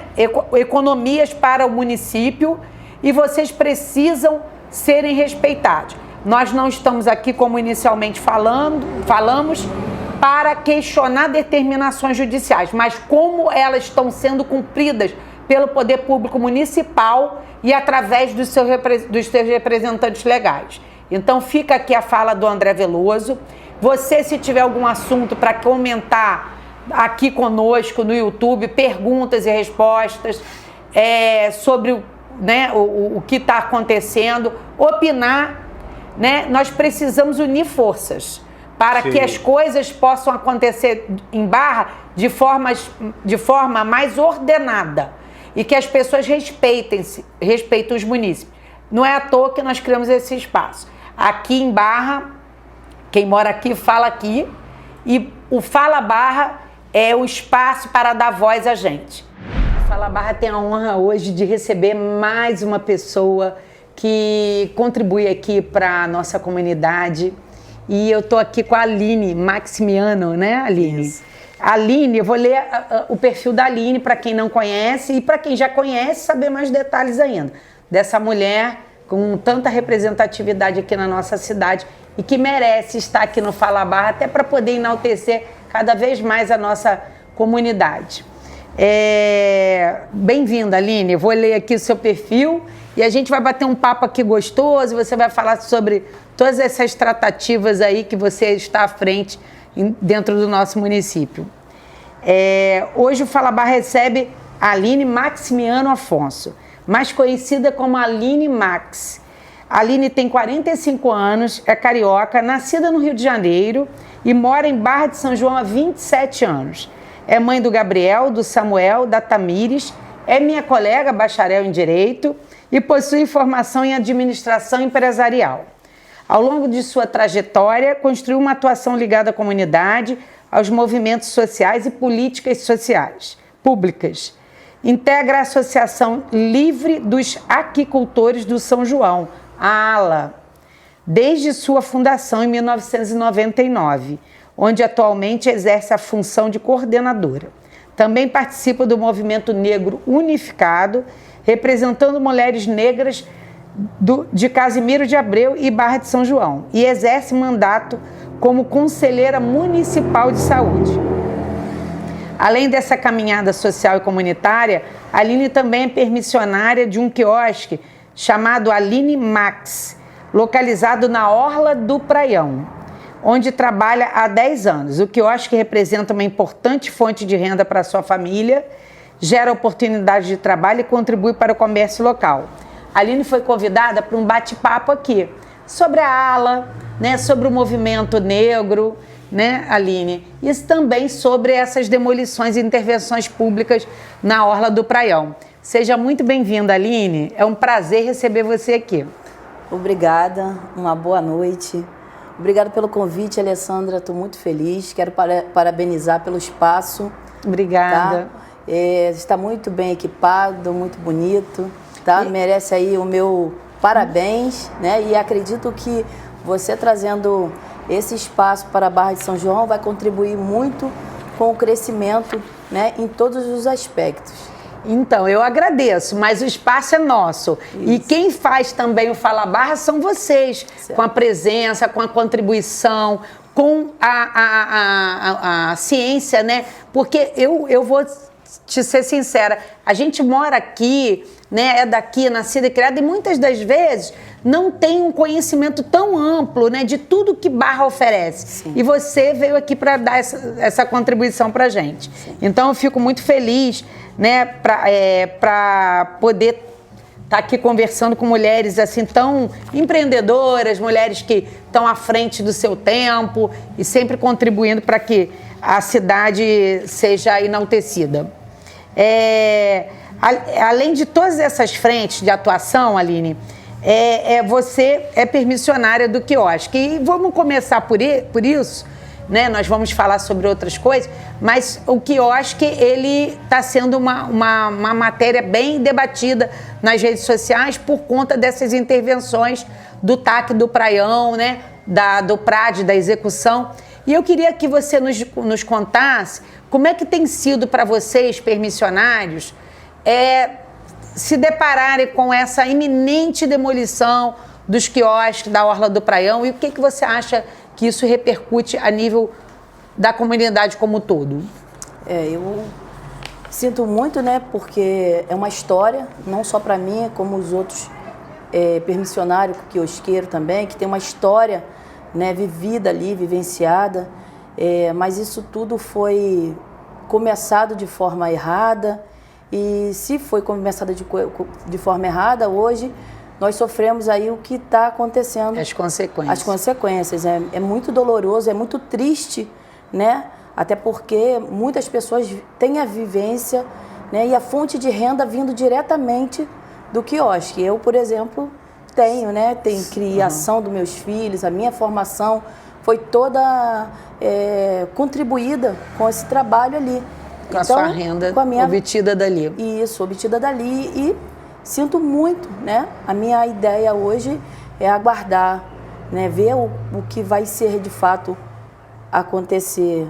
Economias para o município, e vocês precisam serem respeitados. Nós não estamos aqui, como inicialmente falamos, para questionar determinações judiciais, mas como elas estão sendo cumpridas pelo poder público municipal e através dos seus representantes legais. Então fica aqui a fala do André Veloso. Você, se tiver algum assunto para comentar aqui conosco no YouTube, perguntas e respostas sobre o que está acontecendo, opinar, né? Nós precisamos unir forças para que as coisas possam acontecer em Barra de forma mais ordenada e que as pessoas respeitem os munícipes. Não é à toa que nós criamos esse espaço. Aqui em Barra, Quem mora aqui, fala aqui. E o Fala Barra é o espaço para dar voz a gente. O Fala Barra tem a honra hoje de receber mais uma pessoa que contribui aqui para a nossa comunidade. E eu estou aqui com a Aline Maximiano, né, Aline? Isso. Aline, eu vou ler o perfil da Aline para quem não conhece e para quem já conhece saber mais detalhes ainda. Dessa mulher com tanta representatividade aqui na nossa cidade e que merece estar aqui no Fala Barra até para poder enaltecer cada vez mais a nossa comunidade. Bem-vinda, Aline. Eu vou ler aqui o seu perfil e a gente vai bater um papo aqui gostoso. Você vai falar sobre todas essas tratativas aí que você está à frente dentro do nosso município. Hoje o Fala Barra recebe a Aline Maximiano Afonso, mais conhecida como Aline Max. A Aline tem 45 anos, é carioca, nascida no Rio de Janeiro e mora em Barra de São João há 27 anos. É mãe do Gabriel, do Samuel, da Tamires, é minha colega, bacharel em Direito e possui formação em Administração Empresarial. Ao longo de sua trajetória, construiu uma atuação ligada à comunidade, aos movimentos sociais e políticas sociais públicas. Integra a Associação Livre dos Aquicultores do São João, a ALA, desde sua fundação em 1999, onde atualmente exerce a função de coordenadora. Também participa do Movimento Negro Unificado, representando mulheres negras de Casimiro de Abreu e Barra de São João, e exerce mandato como conselheira municipal de saúde. Além dessa caminhada social e comunitária, a Aline também é permissionária de um quiosque chamado Aline Max, localizado na Orla do Praião, onde trabalha há 10 anos. O quiosque representa uma importante fonte de renda para a sua família, gera oportunidades de trabalho e contribui para o comércio local. A Aline foi convidada para um bate-papo aqui sobre a ALA, né, sobre o movimento negro, né, Aline? Isso também sobre essas demolições e intervenções públicas na Orla do Praião. Seja muito bem-vinda, Aline. É um prazer receber você aqui. Obrigada, uma boa noite. Obrigada pelo convite, Alessandra. Estou muito feliz. Quero parabenizar pelo espaço. Obrigada. Tá? Está muito bem equipado, muito bonito. Tá? Merece aí o meu parabéns, né? E acredito que você trazendo esse espaço para a Barra de São João vai contribuir muito com o crescimento, né, em todos os aspectos. Então, eu agradeço, mas o espaço é nosso. Isso. E quem faz também o Fala Barra são vocês, certo, com a presença, com a contribuição, com a ciência, né? Porque eu vou te ser sincera, a gente mora aqui, né, é daqui, nascida e criada, e muitas das vezes não tem um conhecimento tão amplo, né, de tudo que Barra oferece. Sim. E você veio aqui para dar essa contribuição para a gente. Sim. Então eu fico muito feliz, né, para poder estar aqui conversando com mulheres assim tão empreendedoras, mulheres que estão à frente do seu tempo e sempre contribuindo para que a cidade seja enaltecida. Além de todas essas frentes de atuação, Aline, você é permissionária do quiosque. E vamos começar por isso, né? Nós vamos falar sobre outras coisas, mas o quiosque, ele está sendo uma matéria bem debatida nas redes sociais por conta dessas intervenções do TAC do Praião, né? Do PRAD, da execução. E eu queria que você nos contasse como é que tem sido para vocês, permissionários, se depararem com essa iminente demolição dos quiosques da Orla do Praião e o que você acha que isso repercute a nível da comunidade como um todo? Eu sinto muito, né, porque é uma história, não só para mim, como os outros permissionários, quiosqueiros também, que tem uma história, né, vivida ali, vivenciada, mas isso tudo foi começado de forma errada. E se foi começada de forma errada, hoje nós sofremos aí o que está acontecendo. As consequências. As consequências. É muito doloroso, é muito triste, né? Até porque muitas pessoas têm a vivência, né, e a fonte de renda vindo diretamente do quiosque. Eu, por exemplo, tenho, né? Tenho criação dos meus filhos, a minha formação foi toda contribuída com esse trabalho ali. Com a sua renda obtida dali. Isso, obtida dali, e sinto muito, né? A minha ideia hoje é aguardar, né? Ver o que vai ser de fato acontecer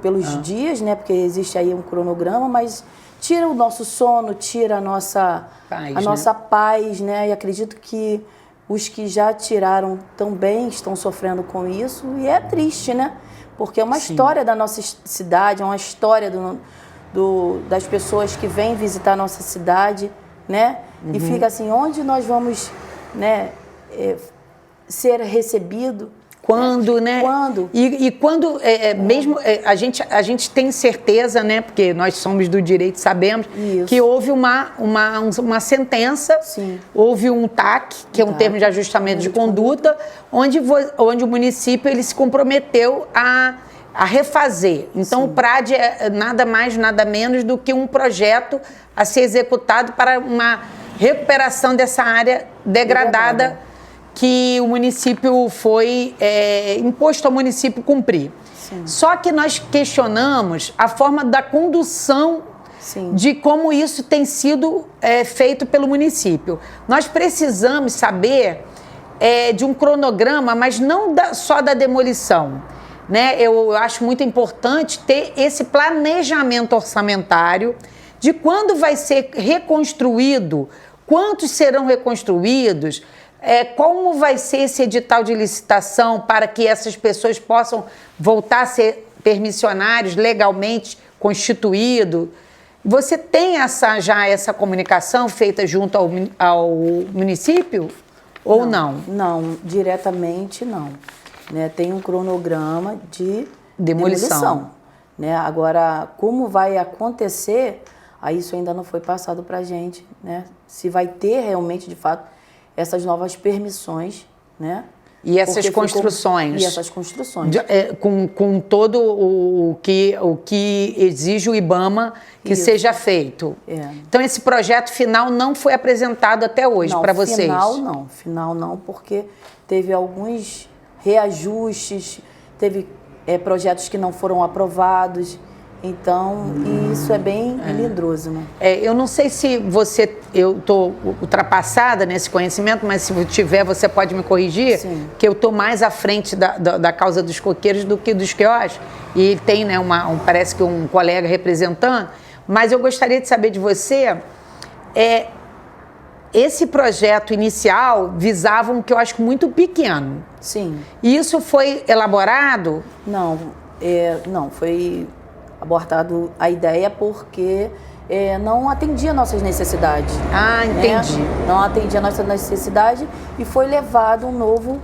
pelos dias, né? Porque existe aí um cronograma, mas tira o nosso sono, tira a nossa paz, né? E acredito que os que já tiraram também estão sofrendo com isso, e é triste, né? Porque é uma história da nossa cidade, é uma história das pessoas que vêm visitar a nossa cidade, né? E fica assim, onde nós vamos, né, ser recebido? Quando, né? Quando? E quando, mesmo, a gente tem certeza, né? Porque nós somos do direito, sabemos, que houve uma sentença, houve um TAC, que é um termo de ajustamento de conduta, onde o município ele se comprometeu a refazer. Então, o PRAD é nada mais, nada menos do que um projeto a ser executado para uma recuperação dessa área degradada que o município foi imposto ao município cumprir. Só que nós questionamos a forma da condução de como isso tem sido feito pelo município. Nós precisamos saber de um cronograma, mas não só da demolição. Né? Eu acho muito importante ter esse planejamento orçamentário de quando vai ser reconstruído, quantos serão reconstruídos, como vai ser esse edital de licitação para que essas pessoas possam voltar a ser permissionários legalmente constituídos. Você tem já essa comunicação feita junto ao município ou não? Não, diretamente não. Né? Tem um cronograma de demolição. Né? Agora, como vai acontecer, aí isso ainda não foi passado para a gente. Né? Se vai ter realmente, de fato, essas novas permissões, né? E essas construções. E essas construções. Com todo o que exige o IBAMA que seja feito. Então, esse projeto final não foi apresentado até hoje para vocês? Final não, porque teve alguns reajustes, teve projetos que não foram aprovados. Então, isso é bem melindroso, né? Eu não sei se eu estou ultrapassada nesse conhecimento, mas se tiver, você pode me corrigir, que eu estou mais à frente da causa dos coqueiros do que dos quiosques, e tem, né, parece que um colega representando, mas eu gostaria de saber de você, esse projeto inicial visava um quiosque muito pequeno. Sim. E isso foi elaborado? Não, foi abortado a ideia porque não atendia nossas necessidades. Ah, entendi. Né? Não atendia a nossa necessidade e foi levado um novo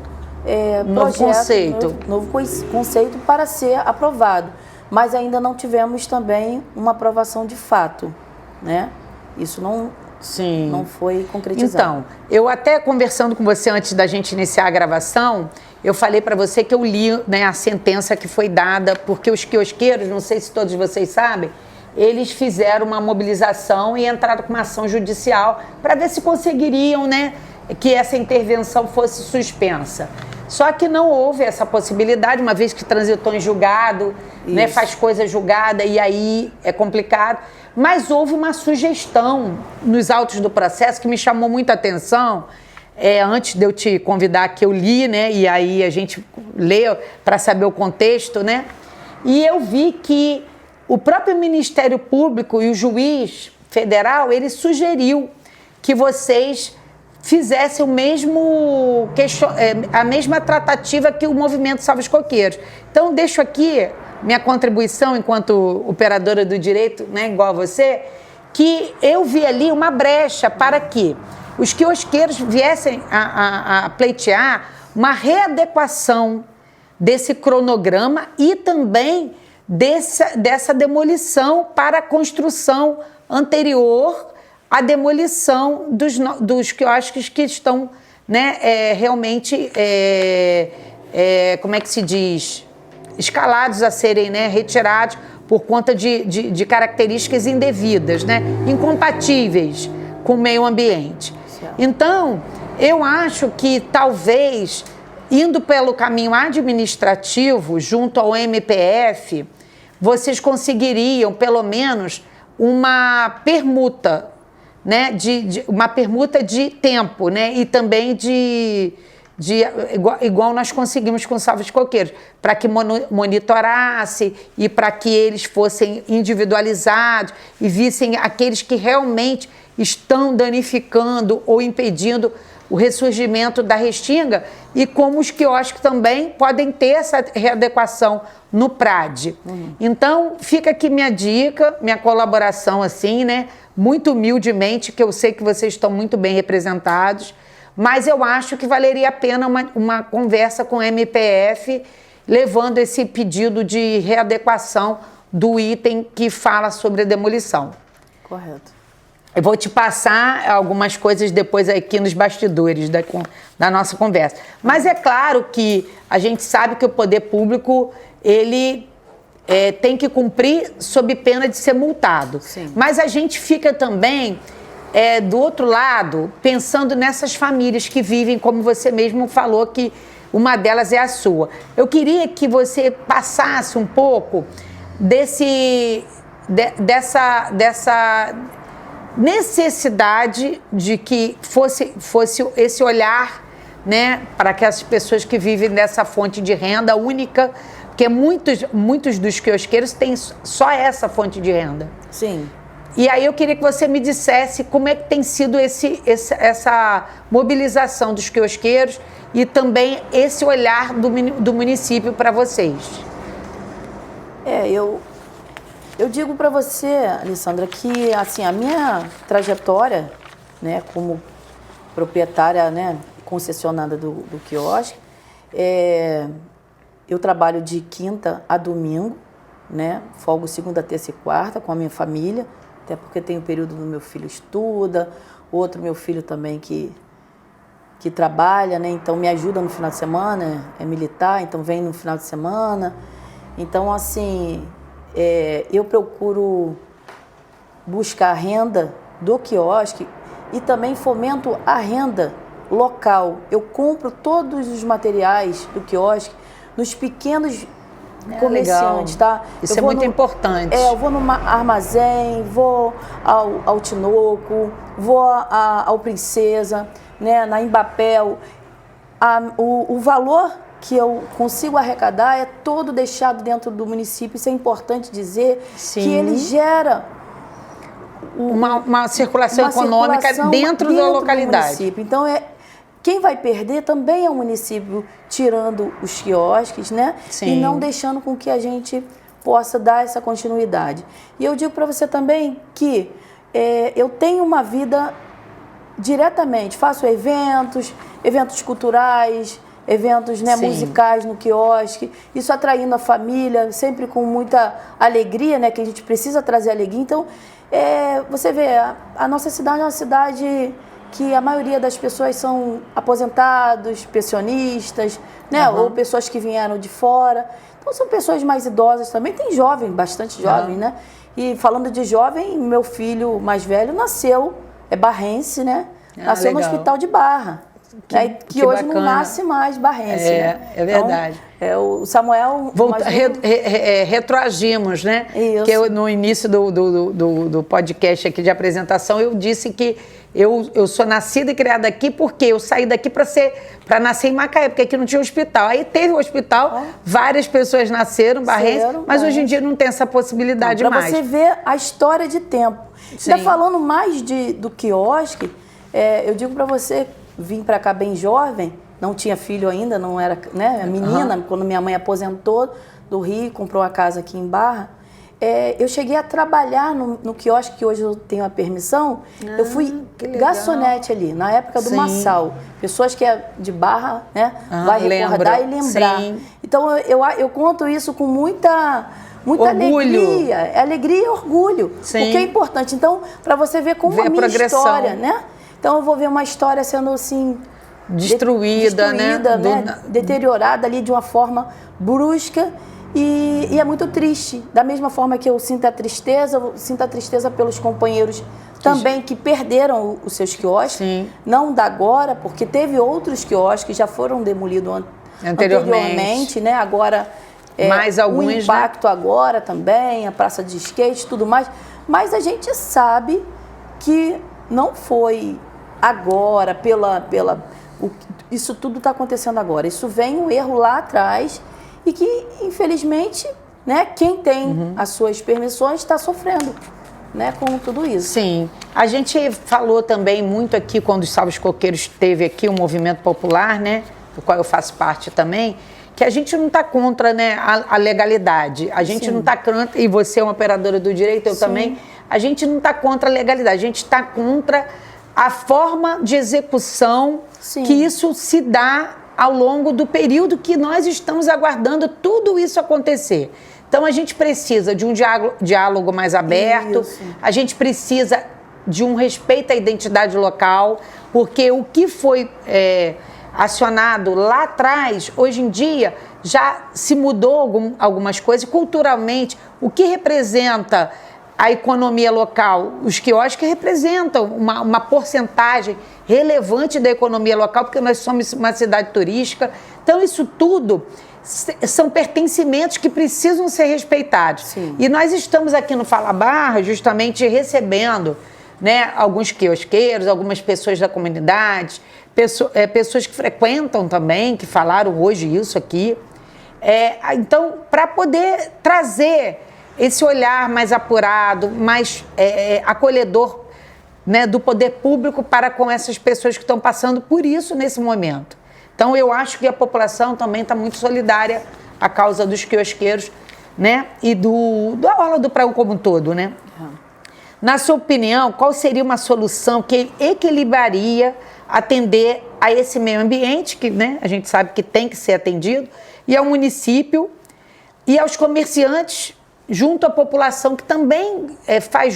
projeto, novo conceito para ser aprovado. Mas ainda não tivemos também uma aprovação de fato, né? Isso não foi concretizado. Então, eu até conversando com você antes da gente iniciar a gravação, eu falei para você que eu li, né, a sentença que foi dada, porque os quiosqueiros, não sei se todos vocês sabem, eles fizeram uma mobilização e entraram com uma ação judicial para ver se conseguiriam, né, que essa intervenção fosse suspensa. Só que não houve essa possibilidade, uma vez que transitou em julgado, né, faz coisa julgada e aí é complicado. Mas houve uma sugestão nos autos do processo que me chamou muita atenção. Antes de eu te convidar, que eu li, né, e aí a gente lê para saber o contexto, né? E eu vi que o próprio Ministério Público e o juiz federal, ele sugeriu que vocês fizessem a mesma tratativa que o movimento Salve os Coqueiros. Então, deixo aqui minha contribuição enquanto operadora do direito, né, igual a você, que eu vi ali uma brecha para que os quiosqueiros viessem a pleitear uma readequação desse cronograma e também dessa demolição para a construção anterior à demolição dos quiosques que estão, né, realmente, como é que se diz, escalados a serem, né, retirados por conta de características indevidas, né, incompatíveis com o meio ambiente. Então, eu acho que talvez indo pelo caminho administrativo, junto ao MPF, vocês conseguiriam, pelo menos, uma permuta, né? Uma permuta de tempo, né? E também igual nós conseguimos com Salva-os Coqueiros, para que monitorasse e para que eles fossem individualizados e vissem aqueles que realmente estão danificando ou impedindo o ressurgimento da restinga, e como os quiosques também podem ter essa readequação no PRAD. Então, fica aqui minha dica, minha colaboração, assim, né? Muito humildemente, que eu sei que vocês estão muito bem representados, mas eu acho que valeria a pena uma conversa com o MPF, levando esse pedido de readequação do item que fala sobre a demolição. Correto. Eu vou te passar algumas coisas depois aqui nos bastidores da nossa conversa. Mas é claro que a gente sabe que o poder público, ele tem que cumprir sob pena de ser multado. Sim. Mas a gente fica também, do outro lado, pensando nessas famílias que vivem, como você mesmo falou, que uma delas é a sua. Eu queria que você passasse um pouco dessa necessidade de que fosse esse olhar, né, para aquelas pessoas que vivem dessa fonte de renda única, porque muitos dos quiosqueiros têm só essa fonte de renda. Sim. E aí eu queria que você me dissesse como é que tem sido essa mobilização dos quiosqueiros e também esse olhar do município para vocês. Eu digo para você, Alessandra, que assim, a minha trajetória, né, como proprietária, né, concessionada do quiosque, eu trabalho de quinta a domingo, né, folgo segunda, terça e quarta com a minha família, até porque tem o período do meu filho estuda, outro meu filho também que trabalha, né, então me ajuda no final de semana, é militar, então vem no final de semana. Então, assim, eu procuro buscar a renda do quiosque e também fomento a renda local. Eu compro todos os materiais do quiosque nos pequenos comerciantes, legal. tá? Isso é muito importante. Eu vou no armazém, vou ao Tinoco, vou ao Princesa, né, na Embapel. O valor que eu consigo arrecadar é todo deixado dentro do município. Isso é importante dizer. Sim. Que ele gera uma circulação econômica dentro da localidade. Do município. Então, quem vai perder também é o município, tirando os quiosques, né? Sim. E não deixando com que a gente possa dar essa continuidade. E eu digo para você também que eu tenho uma vida diretamente, faço eventos culturais, eventos, né, musicais no quiosque, isso atraindo a família, sempre com muita alegria, né, que a gente precisa trazer alegria. Então, você vê, a nossa cidade é uma cidade que a maioria das pessoas são aposentados, pensionistas, né, ou pessoas que vieram de fora. Então, são pessoas mais idosas também, tem jovem, bastante jovem, né? E falando de jovem, meu filho mais velho nasceu, barrense, né? Nasceu no Hospital de Barra. Que hoje bacana. Não nasce mais barrense, né? É verdade. Então, o Samuel... Retroagimos, né? Isso. Que no início do podcast aqui de apresentação, eu disse que eu sou nascida e criada aqui porque eu saí daqui para nascer em Macaé, porque aqui não tinha hospital. Aí teve o hospital, várias pessoas nasceram barrense, mas hoje em dia não tem essa possibilidade mais. Para você ver a história de tempo. Ainda falando mais do quiosque, eu digo para você... Vim para cá bem jovem, não tinha filho ainda, não era, né, menina, quando minha mãe aposentou do Rio, comprou uma casa aqui em Barra. Eu cheguei a trabalhar no quiosque, que hoje eu tenho a permissão. Eu fui garçonete ali, na época do Massal. Pessoas que é de Barra, né, vai recordar e lembrar. Sim. Então eu conto isso com muita alegria. Alegria e orgulho. Sim. O que é importante. Então, para você ver como a minha história, né? Então eu vou ver uma história sendo assim destruída, né? Deteriorada ali de uma forma brusca e é muito triste. Da mesma forma que eu sinto a tristeza pelos companheiros também que perderam os seus quiosques. Sim. Não da agora, porque teve outros quiosques que já foram demolidos anteriormente, né? Agora mais alguns, o impacto, né? Agora também, a praça de skate, tudo mais. Mas a gente sabe que não foi agora, isso tudo está acontecendo agora. Isso vem um erro lá atrás e que, infelizmente, né, quem tem as suas permissões está sofrendo, né, com tudo isso. Sim. A gente falou também muito aqui, quando os Salvos Coqueiros teve aqui um movimento popular, né, do qual eu faço parte também, que a gente não está contra, né, a legalidade. A gente não está contra, e você é uma operadora do direito, eu também, a gente não está contra a legalidade, a gente está contra a forma de execução que isso se dá ao longo do período que nós estamos aguardando tudo isso acontecer. Então, a gente precisa de um diálogo mais aberto, a gente precisa de um respeito à identidade local, porque o que foi acionado lá atrás, hoje em dia, já se mudou algumas coisas. Culturalmente, o que representa a economia local? Os quiosques representam uma porcentagem relevante da economia local, porque nós somos uma cidade turística. Então, isso tudo são pertencimentos que precisam ser respeitados. Sim. E nós estamos aqui no Fala Barra justamente recebendo, né, alguns quiosqueiros, algumas pessoas da comunidade, pessoas que frequentam também, que falaram hoje isso aqui. Então, para poder trazer esse olhar mais apurado, mais acolhedor, né, do poder público para com essas pessoas que estão passando por isso nesse momento. Então, eu acho que a população também está muito solidária à causa dos quiosqueiros, né, e da orla do Praião como um todo, né? Na sua opinião, qual seria uma solução que equilibraria atender a esse meio ambiente, que, né, a gente sabe que tem que ser atendido, e ao município e aos comerciantes, junto à população que também faz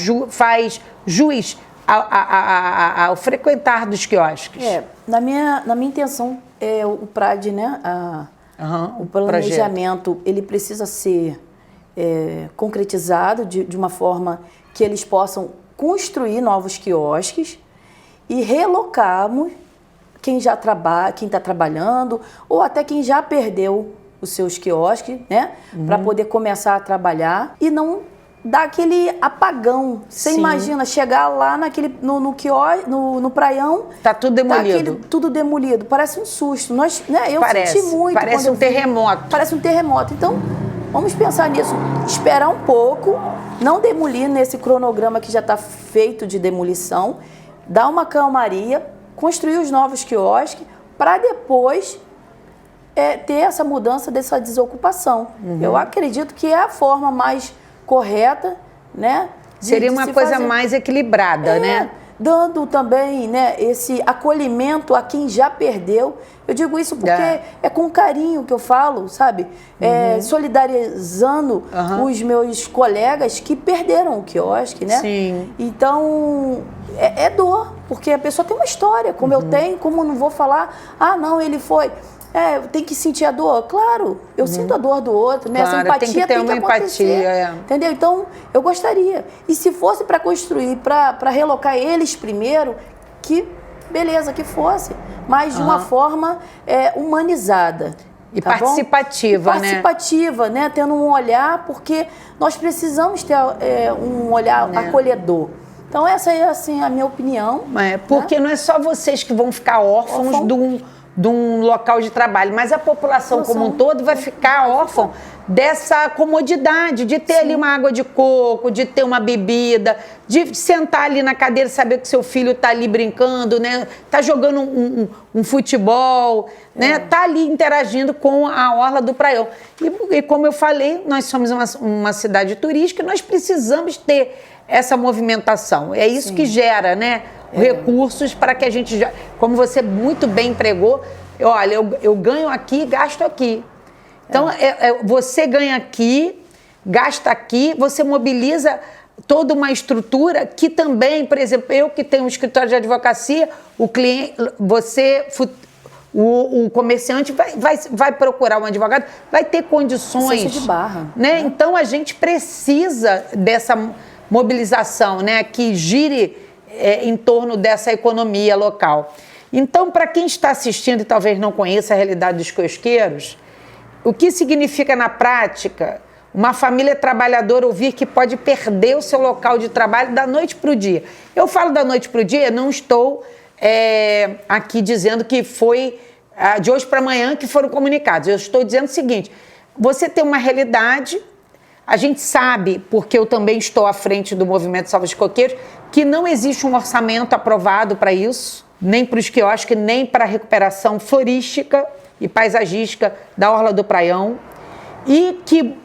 juiz ao frequentar dos quiosques? Na minha intenção, o PRAD, né, o planejamento, ele precisa ser concretizado de uma forma que eles possam construir novos quiosques e relocarmos quem está trabalhando ou até quem já perdeu os seus quiosques, né, para poder começar a trabalhar e não dar aquele apagão. Você imagina chegar lá no quiosque, no praião, tá tudo demolido. Tudo demolido. Parece um susto. Eu senti muito. Parece um terremoto. Parece um terremoto. Então, vamos pensar nisso. Esperar um pouco, não demolir nesse cronograma que já está feito de demolição, dar uma calmaria, construir os novos quiosques, para depois ter essa mudança dessa desocupação. Eu acredito que é a forma mais correta, né? Seria uma coisa mais equilibrada, né? Dando também, né, esse acolhimento a quem já perdeu. Eu digo isso porque é com carinho que eu falo, sabe? Solidarizando os meus colegas que perderam o quiosque, né? Sim. Então, é dor, porque a pessoa tem uma história, como eu tenho, como eu não vou falar, não, ele foi... tem que sentir a dor. Claro, eu sinto a dor do outro, né? Claro, essa empatia tem que acontecer. Entendeu? Então, eu gostaria. E se fosse para construir, para relocar eles primeiro, que beleza, que fosse. Mas de uma forma humanizada. E participativa, né? Participativa, né? Tendo um olhar, porque nós precisamos ter um olhar acolhedor. Então, essa é, assim, a minha opinião. Porque não é só vocês que vão ficar órfãos de um local de trabalho, mas a população como um todo vai ficar órfã dessa comodidade de ter ali uma água de coco, de ter uma bebida, de sentar ali na cadeira e saber que seu filho está ali brincando, né? Tá jogando um futebol, né? Tá ali interagindo com a orla do Praião. E como eu falei, nós somos uma cidade turística e nós precisamos ter essa movimentação. É isso que gera, né? Recursos para que a gente, como você muito bem empregou, olha, eu ganho aqui, gasto aqui. Então, você ganha aqui, gasta aqui, você mobiliza toda uma estrutura que também, por exemplo, eu que tenho um escritório de advocacia, o cliente, o comerciante vai procurar um advogado, vai ter condições. Ciência de barra. Né? Então, a gente precisa dessa mobilização, né, que gire em torno dessa economia local. Então, para quem está assistindo e talvez não conheça a realidade dos quiosqueiros, o que significa na prática uma família trabalhadora ouvir que pode perder o seu local de trabalho da noite para o dia? Eu falo da noite para o dia, não estou aqui dizendo que foi de hoje para amanhã que foram comunicados. Eu estou dizendo o seguinte, você tem uma realidade, a gente sabe, porque eu também estou à frente do Movimento Salva os Coqueiros, que não existe um orçamento aprovado para isso, nem para os quiosques, nem para a recuperação florística e paisagística da Orla do Praião, e que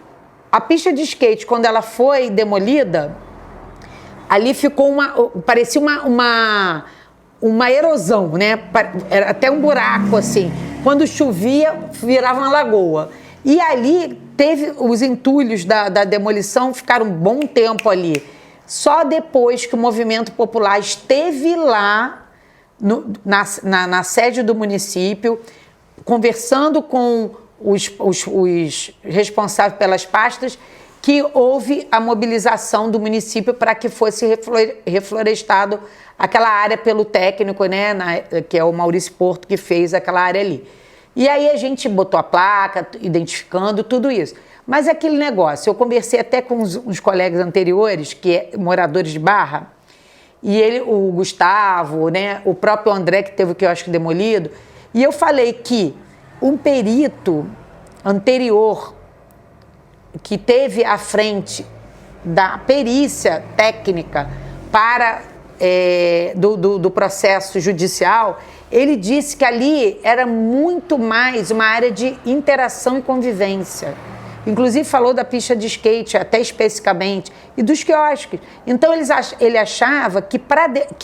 a pista de skate, quando ela foi demolida, ali ficou parecia uma erosão, né? Era até um buraco, assim. Quando chovia, virava uma lagoa. E ali teve os entulhos da demolição, ficaram um bom tempo ali. Só depois que o movimento popular esteve lá, na sede do município, conversando com os responsáveis pelas pastas, que houve a mobilização do município para que fosse reflorestado aquela área pelo técnico, né, que é o Maurício Porto, que fez aquela área ali. E aí a gente botou a placa, identificando tudo isso. Mas aquele negócio, eu conversei até com uns colegas anteriores, que é moradores de Barra, e o Gustavo, né, o próprio André, que teve o quiosque demolido, e eu falei que um perito anterior que teve à frente da perícia técnica do processo judicial, ele disse que ali era muito mais uma área de interação e convivência. Inclusive falou da pista de skate, até especificamente, e dos quiosques. Então ele achava que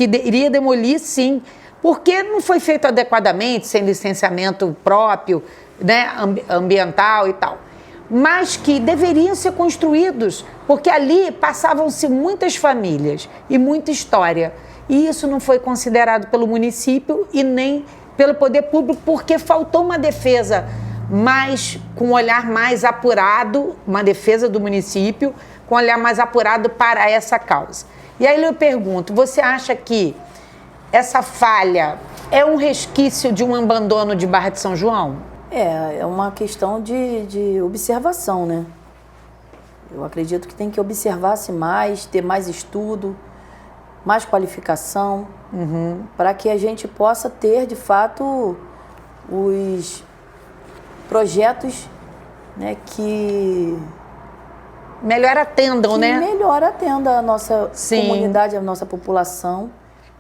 iria demolir, sim, porque não foi feito adequadamente, sem licenciamento próprio, né, ambiental e tal. Mas que deveriam ser construídos, porque ali passavam-se muitas famílias e muita história. E isso não foi considerado pelo município e nem pelo poder público, porque faltou uma defesa com um olhar mais apurado, uma defesa do município, com um olhar mais apurado para essa causa. E aí eu pergunto, você acha que essa falha é um resquício de um abandono de Barra de São João? É uma questão de observação, né? Eu acredito que tem que observar-se mais, ter mais estudo, mais qualificação, para que a gente possa ter, de fato, os projetos, né, que melhor atendam, né? Melhor atenda a nossa comunidade, a nossa população.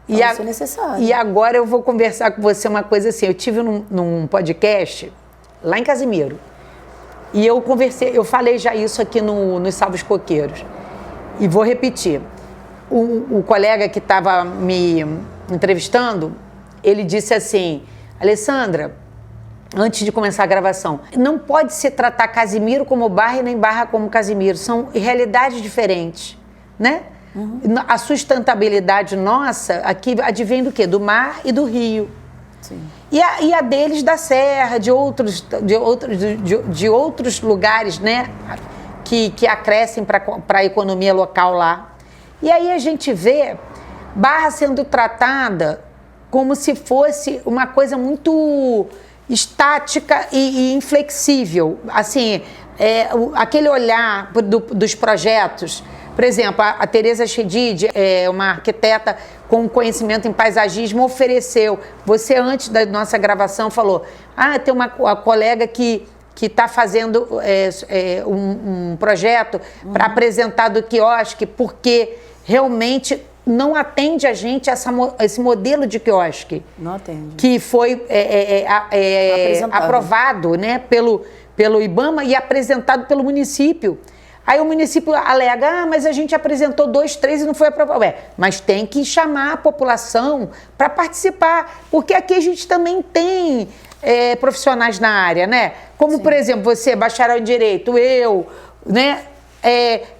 Então, isso é necessário. E agora eu vou conversar com você uma coisa assim. Eu tive num podcast lá em Casimiro. E eu falei já isso aqui nos Salvos Coqueiros. E vou repetir. O colega que estava me entrevistando, ele disse assim, Alessandra, antes de começar a gravação, não pode se tratar Casimiro como Barra e nem Barra como Casimiro. São realidades diferentes, né? A sustentabilidade nossa aqui advém do quê? Do mar e do rio. Sim. E a deles da serra, de outros lugares, né? Que acrescem para a economia local lá. E aí a gente vê Barra sendo tratada como se fosse uma coisa muito estática e inflexível. Assim, aquele olhar dos projetos. Por exemplo, a Tereza Chedid, uma arquiteta com conhecimento em paisagismo, ofereceu. Você, antes da nossa gravação, falou: tem uma colega que está fazendo um projeto para apresentar do quiosque, porque realmente não atende a gente esse modelo de quiosque. Não atende. Que foi aprovado, né, pelo IBAMA e apresentado pelo município. Aí o município alega, mas a gente apresentou 2, 3 e não foi aprovado. Mas tem que chamar a população para participar, porque aqui a gente também tem profissionais na área, né? Como, sim, por exemplo, você, bacharel em Direito, eu, né?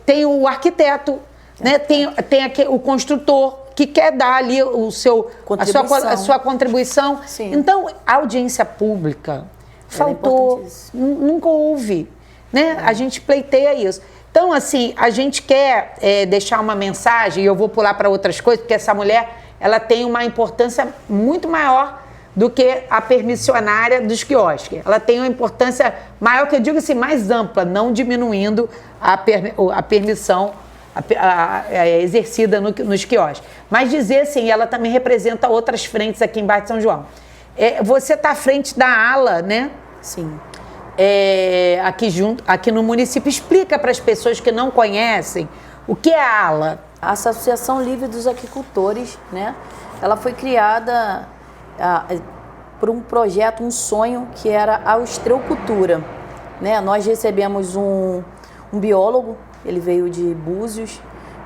Tem o arquiteto, né? Tem aqui o construtor, que quer dar ali a sua contribuição. Sim. Então, a audiência pública faltou, nunca houve. Né? A gente pleiteia isso. Então, assim, a gente quer deixar uma mensagem, e eu vou pular para outras coisas, porque essa mulher ela tem uma importância muito maior do que a permissionária dos quiosques. Ela tem uma importância maior, que eu digo assim, mais ampla, não diminuindo a permissão exercida nos quiosques. Mas dizer assim, ela também representa outras frentes aqui em Barra de São João. Você está à frente da ala, né? Sim. Aqui no município. Explica para as pessoas que não conhecem o que é a ala. A Associação Livre dos Aquicultores, né? Ela foi criada por um projeto, um sonho, que era a ostreocultura, né? Nós recebemos um biólogo, ele veio de Búzios,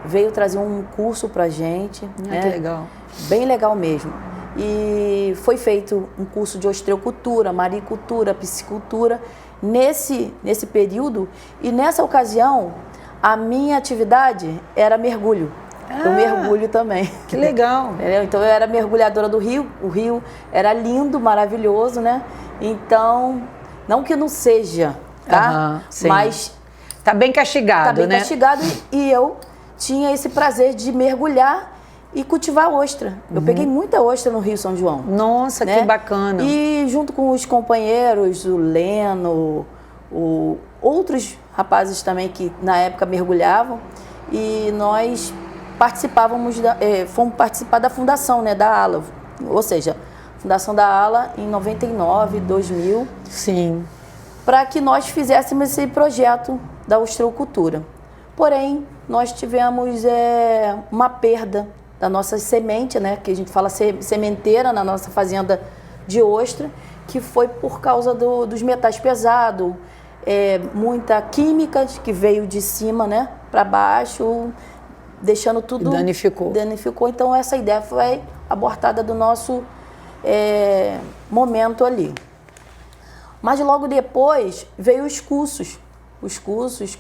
veio trazer um curso para a gente. Né? Que legal. Bem legal mesmo. E foi feito um curso de ostreocultura, maricultura, piscicultura nesse período. E nessa ocasião, a minha atividade era mergulho. Eu mergulho também. Que legal. Entendeu? Então eu era mergulhadora do rio. O rio era lindo, maravilhoso, né? Então, não que não seja, tá? Mas tá bem castigado, né? Tá bem castigado, e eu tinha esse prazer de mergulhar e cultivar ostra. Eu peguei muita ostra no Rio São João. Nossa, né? Que bacana. E junto com os companheiros, o Leno, outros rapazes também que na época mergulhavam, e nós fomos participar da fundação, né, da ALA, ou seja, fundação da ALA em 99, 2000. Sim. Para que nós fizéssemos esse projeto da ostreocultura. Porém, nós tivemos uma perda da nossa semente, né, que a gente fala sementeira na nossa fazenda de ostra, que foi por causa dos metais pesados, muita química que veio de cima, né, para baixo, deixando tudo... Danificou. Então, essa ideia foi abortada do nosso momento ali. Mas logo depois veio os cursos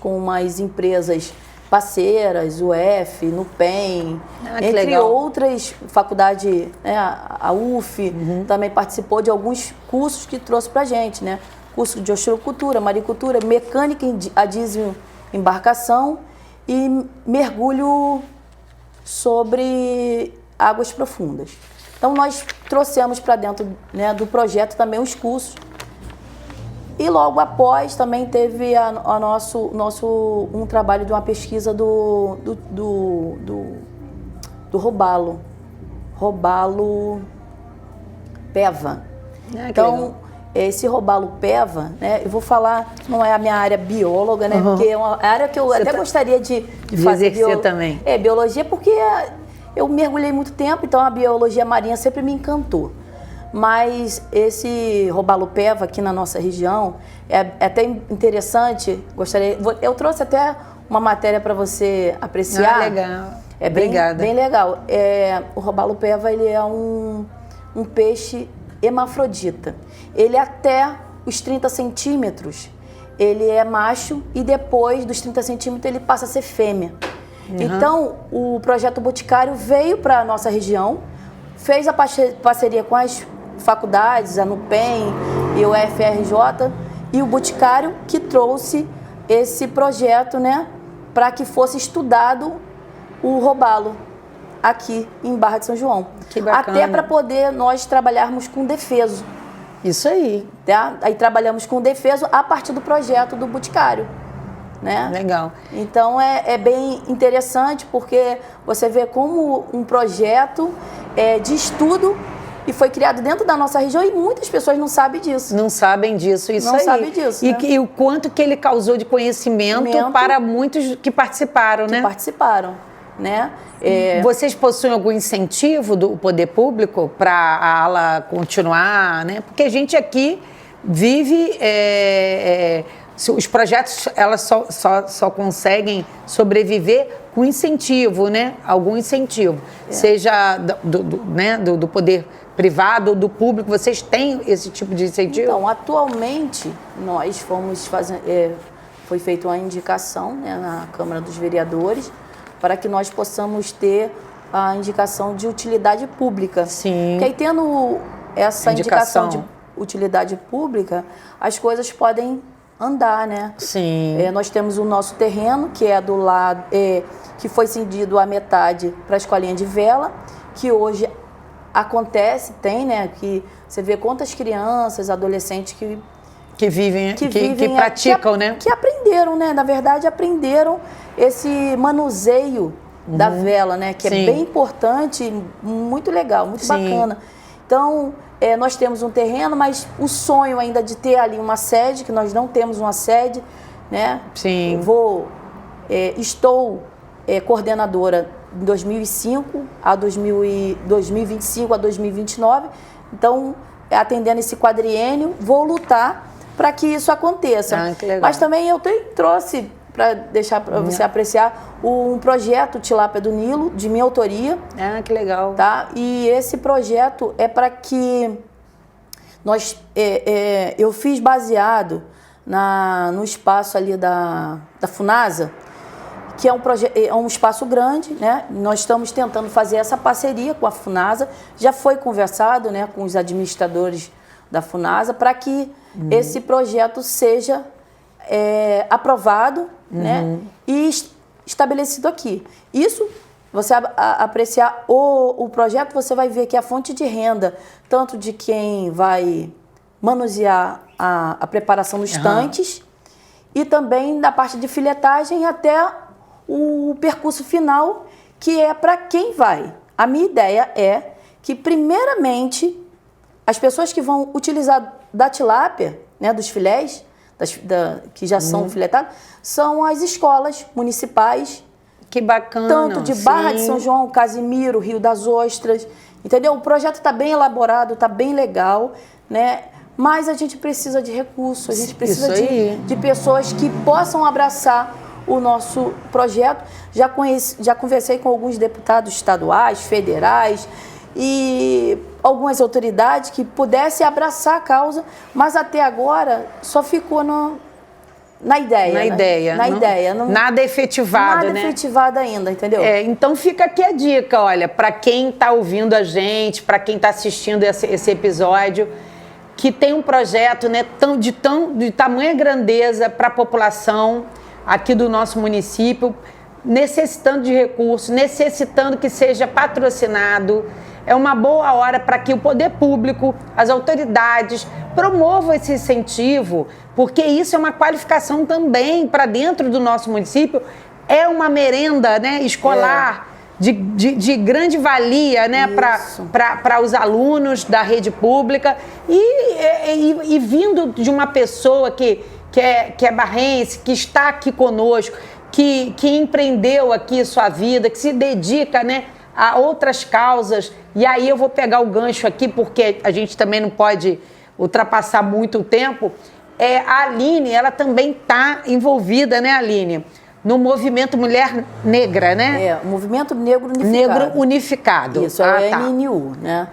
com umas empresas parceiras, UF, NUPEM, entre outras faculdades, né, a UF também participou de alguns cursos que trouxe pra gente, né? Curso de ostreocultura, maricultura, mecânica a diesel embarcação e mergulho sobre águas profundas. Então nós trouxemos para dentro, né, do projeto também os cursos. E logo após também teve um trabalho de uma pesquisa do robalo peva. Então, esse robalo peva, né, eu vou falar, não é a minha área bióloga, né, porque é uma área que eu gostaria de fazer também. Biologia, porque eu mergulhei muito tempo, então a biologia marinha sempre me encantou. Mas esse robalo peva aqui na nossa região é até interessante. Eu trouxe até uma matéria para você apreciar. Legal. Obrigada. Bem legal. O robalo peva, ele é um peixe hermafrodita. Ele até os 30 centímetros, ele é macho, e depois dos 30 centímetros ele passa a ser fêmea. Então, o Projeto Boticário veio para a nossa região, fez a parceria com as faculdades, a NUPEM e o UFRJ, e o Boticário que trouxe esse projeto, né, para que fosse estudado o robalo aqui em Barra de São João. Que bacana. Até para poder nós trabalharmos com defeso. Isso aí. Tá? Aí trabalhamos com defeso a partir do projeto do Boticário. Né? Legal. Então é bem interessante, porque você vê como um projeto de estudo e foi criado dentro da nossa região, e muitas pessoas não sabem disso. Não sabem disso, isso não aí. Não sabem disso, né? E o quanto que ele causou de conhecimento para muitos que participaram, né? Né? Vocês possuem algum incentivo do poder público para a ala continuar, né? Porque a gente aqui vive... os projetos, elas só conseguem sobreviver com incentivo, né? Algum incentivo. Seja do poder privado ou do público. Vocês têm esse tipo de incentivo? Então, atualmente, nós fomos fazendo... foi feita uma indicação, né, na Câmara dos Vereadores para que nós possamos ter a indicação de utilidade pública. Sim. Que aí, tendo essa indicação de utilidade pública, as coisas podem andar, né? Sim. Nós temos o nosso terreno, que é do lado, que foi cedido a metade para a escolinha de vela, que hoje acontece, tem, né? Que você vê quantas crianças, adolescentes que vivem, que praticam, né? Que aprenderam, né? Na verdade, aprenderam esse manuseio da vela, né? Que é bem importante, muito legal, muito bacana. Então, nós temos um terreno, mas o sonho ainda de ter ali uma sede, que nós não temos uma sede, né? Sim. Estou coordenadora em 2005 a 2025 a 2029. Então, atendendo esse quadriênio, vou lutar para que isso aconteça. Ah, que legal. Mas também eu trouxe, para deixar para você apreciar, um projeto Tilápia do Nilo, de minha autoria. Ah, que legal. Tá? E esse projeto é para que eu fiz baseado no espaço ali da Funasa, que é um espaço grande, né? Nós estamos tentando fazer essa parceria com a Funasa. Já foi conversado, né, com os administradores da Funasa para que esse projeto seja aprovado, né, e estabelecido aqui. Isso, você apreciar o projeto, você vai ver que a fonte de renda, tanto de quem vai manusear a preparação dos tanques, e também da parte de filetagem até o percurso final, que é para quem vai. A minha ideia é que, primeiramente, as pessoas que vão utilizar da tilápia, né, dos filés, que já são filetados, são as escolas municipais. Que bacana. Tanto de Barra de São João, Casimiro, Rio das Ostras, entendeu? O projeto está bem elaborado, está bem legal, né? Mas a gente precisa de recursos, a gente precisa de pessoas que possam abraçar o nosso projeto. Já conversei com alguns deputados estaduais, federais e algumas autoridades que pudessem abraçar a causa, mas até agora só ficou na ideia. Na ideia. Nada efetivado, né? Nada efetivado ainda, entendeu? Então fica aqui a dica, olha, para quem está ouvindo a gente, para quem está assistindo esse episódio, que tem um projeto, né, de tamanha grandeza para a população aqui do nosso município, necessitando de recursos, necessitando que seja patrocinado. É uma boa hora para que o poder público, as autoridades, promovam esse incentivo, porque isso é uma qualificação também para dentro do nosso município. É uma merenda, né, escolar de grande valia, né, para os alunos da rede pública. E vindo de uma pessoa que é barrense, que está aqui conosco, que empreendeu aqui sua vida, que se dedica, né, a outras causas. E aí eu vou pegar o gancho aqui, porque a gente também não pode ultrapassar muito o tempo. A Aline, ela também está envolvida, né, Aline, no movimento Mulher Negra, né? O Movimento Negro Unificado. Negro Unificado. Isso, é o MNU, né?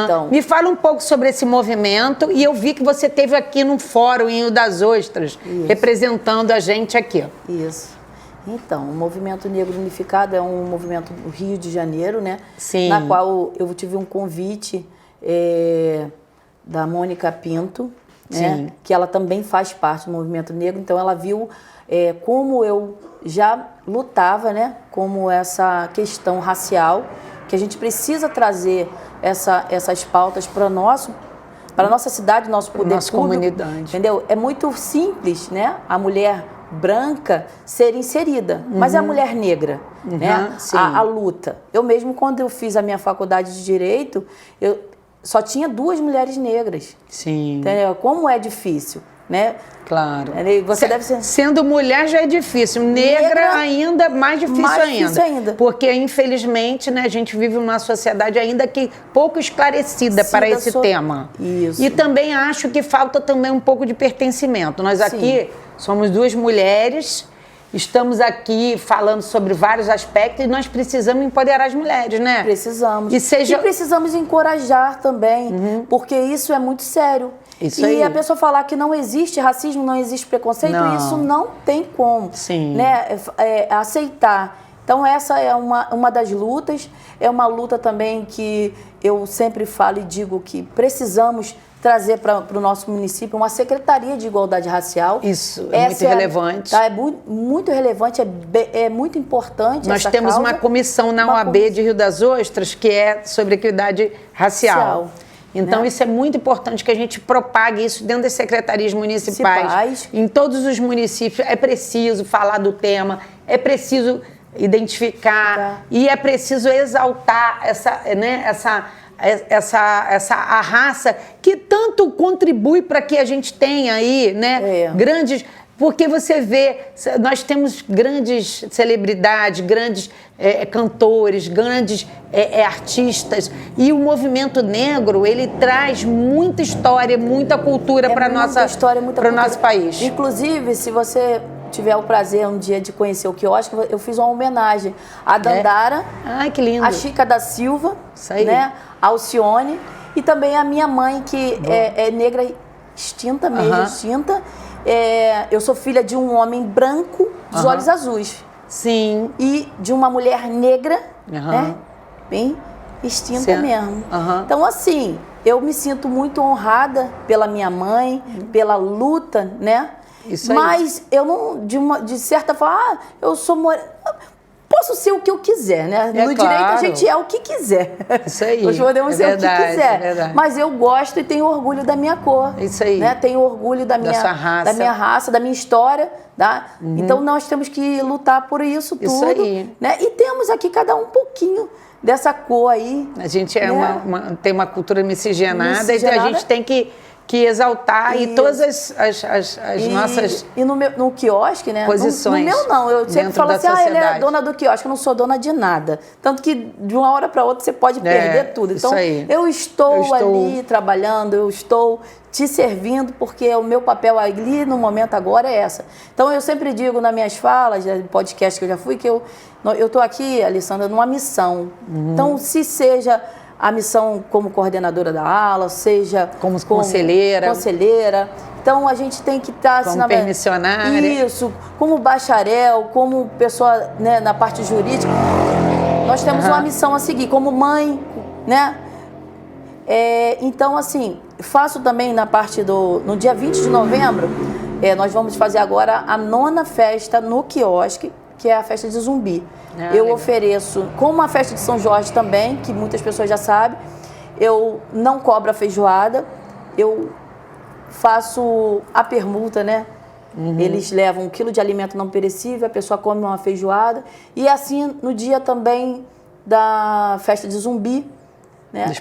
Então, me fala um pouco sobre esse movimento, e eu vi que você esteve aqui num fórum em Rio das Ostras, representando a gente aqui. Isso. Então, o Movimento Negro Unificado é um movimento do Rio de Janeiro, né? Sim. Na qual eu tive um convite da Mônica Pinto, né? Que ela também faz parte do Movimento Negro, então ela viu como eu já lutava, né? Como essa questão racial, que a gente precisa trazer essas pautas para a nossa cidade, nosso poder nossa público, comunidade. Entendeu? É muito simples, né? A mulher branca ser inserida, mas é a mulher negra, né? A luta. Eu mesmo, quando eu fiz a minha faculdade de Direito, eu só tinha 2 mulheres negras. Sim. Entendeu? Como é difícil, né? Claro. Você deve ser... Sendo mulher já é difícil, negra ainda mais difícil ainda. Porque, infelizmente, né, a gente vive numa sociedade ainda que pouco esclarecida para esse tema. Isso. E também acho que falta também um pouco de pertencimento. Nós aqui somos 2 mulheres, estamos aqui falando sobre vários aspectos e nós precisamos empoderar as mulheres, né? Precisamos. E precisamos encorajar também, porque isso é muito sério. Isso aí. A pessoa falar que não existe racismo, não existe preconceito, isso não tem como, né, aceitar. Então essa é uma das lutas, é uma luta também que eu sempre falo e digo que precisamos trazer para o nosso município uma Secretaria de Igualdade Racial. Isso, é muito relevante. Tá, é muito relevante, é muito importante. Nós temos uma comissão na OAB de Rio das Ostras que é sobre equidade racial. Então, isso é muito importante que a gente propague isso dentro das secretarias municipais. Em todos os municípios é preciso falar do tema, é preciso identificar e é preciso exaltar a raça que tanto contribui para que a gente tenha aí, né, grandes... Porque você vê, nós temos grandes celebridades, grandes cantores, grandes artistas, e o movimento negro, ele traz muita história, muita cultura para o nosso país. Inclusive, se você tiver o prazer um dia de conhecer o quiosque, eu fiz uma homenagem à Dandara, Ai, que lindo. A Chica da Silva, isso aí. Né, a Alcione, e também a minha mãe, que é negra extinta mesmo, extinta. Eu sou filha de um homem branco, dos olhos azuis. Sim. E de uma mulher negra, né? Bem extinta mesmo. Então, assim, eu me sinto muito honrada pela minha mãe, pela luta, né? Isso aí. Mas eu não, de certa forma, eu sou morena. Posso ser o que eu quiser, né? No direito a gente é o que quiser. Isso aí. Nós podemos ser o que quiser. É, mas eu gosto e tenho orgulho da minha cor. Isso aí. Né? Tenho orgulho da minha raça, da minha história. Tá? Então nós temos que lutar por isso tudo. Isso aí. Né? E temos aqui cada um pouquinho dessa cor aí. A gente tem uma cultura miscigenada e a gente tem que exaltar e todas as nossas e no quiosque, né? Posições. No meu não, eu sempre falo assim, ela é dona do quiosque, eu não sou dona de nada. Tanto que de uma hora para outra você pode perder tudo. Então eu estou ali trabalhando, eu estou te servindo, porque o meu papel ali no momento agora é essa. Então eu sempre digo nas minhas falas, no podcast que eu já fui, que eu estou aqui, Alessandra, numa missão. Então se seja a missão como coordenadora da ala, seja como conselheira. Então, a gente tem que estar... Como permissionária. Isso, como bacharel, como pessoa, né, na parte jurídica. Nós temos uma missão a seguir, como mãe, né? Então, assim, faço também na parte no dia 20 de novembro, nós vamos fazer agora a 9ª festa no quiosque, que é a festa de Zumbi. Eu legal. Ofereço, como a festa de São Jorge também, que muitas pessoas já sabem, eu não cobro a feijoada, eu faço a permuta, né? Eles levam 1 quilo de alimento não perecível, a pessoa come uma feijoada. E assim, no dia também da festa de Zumbi, né?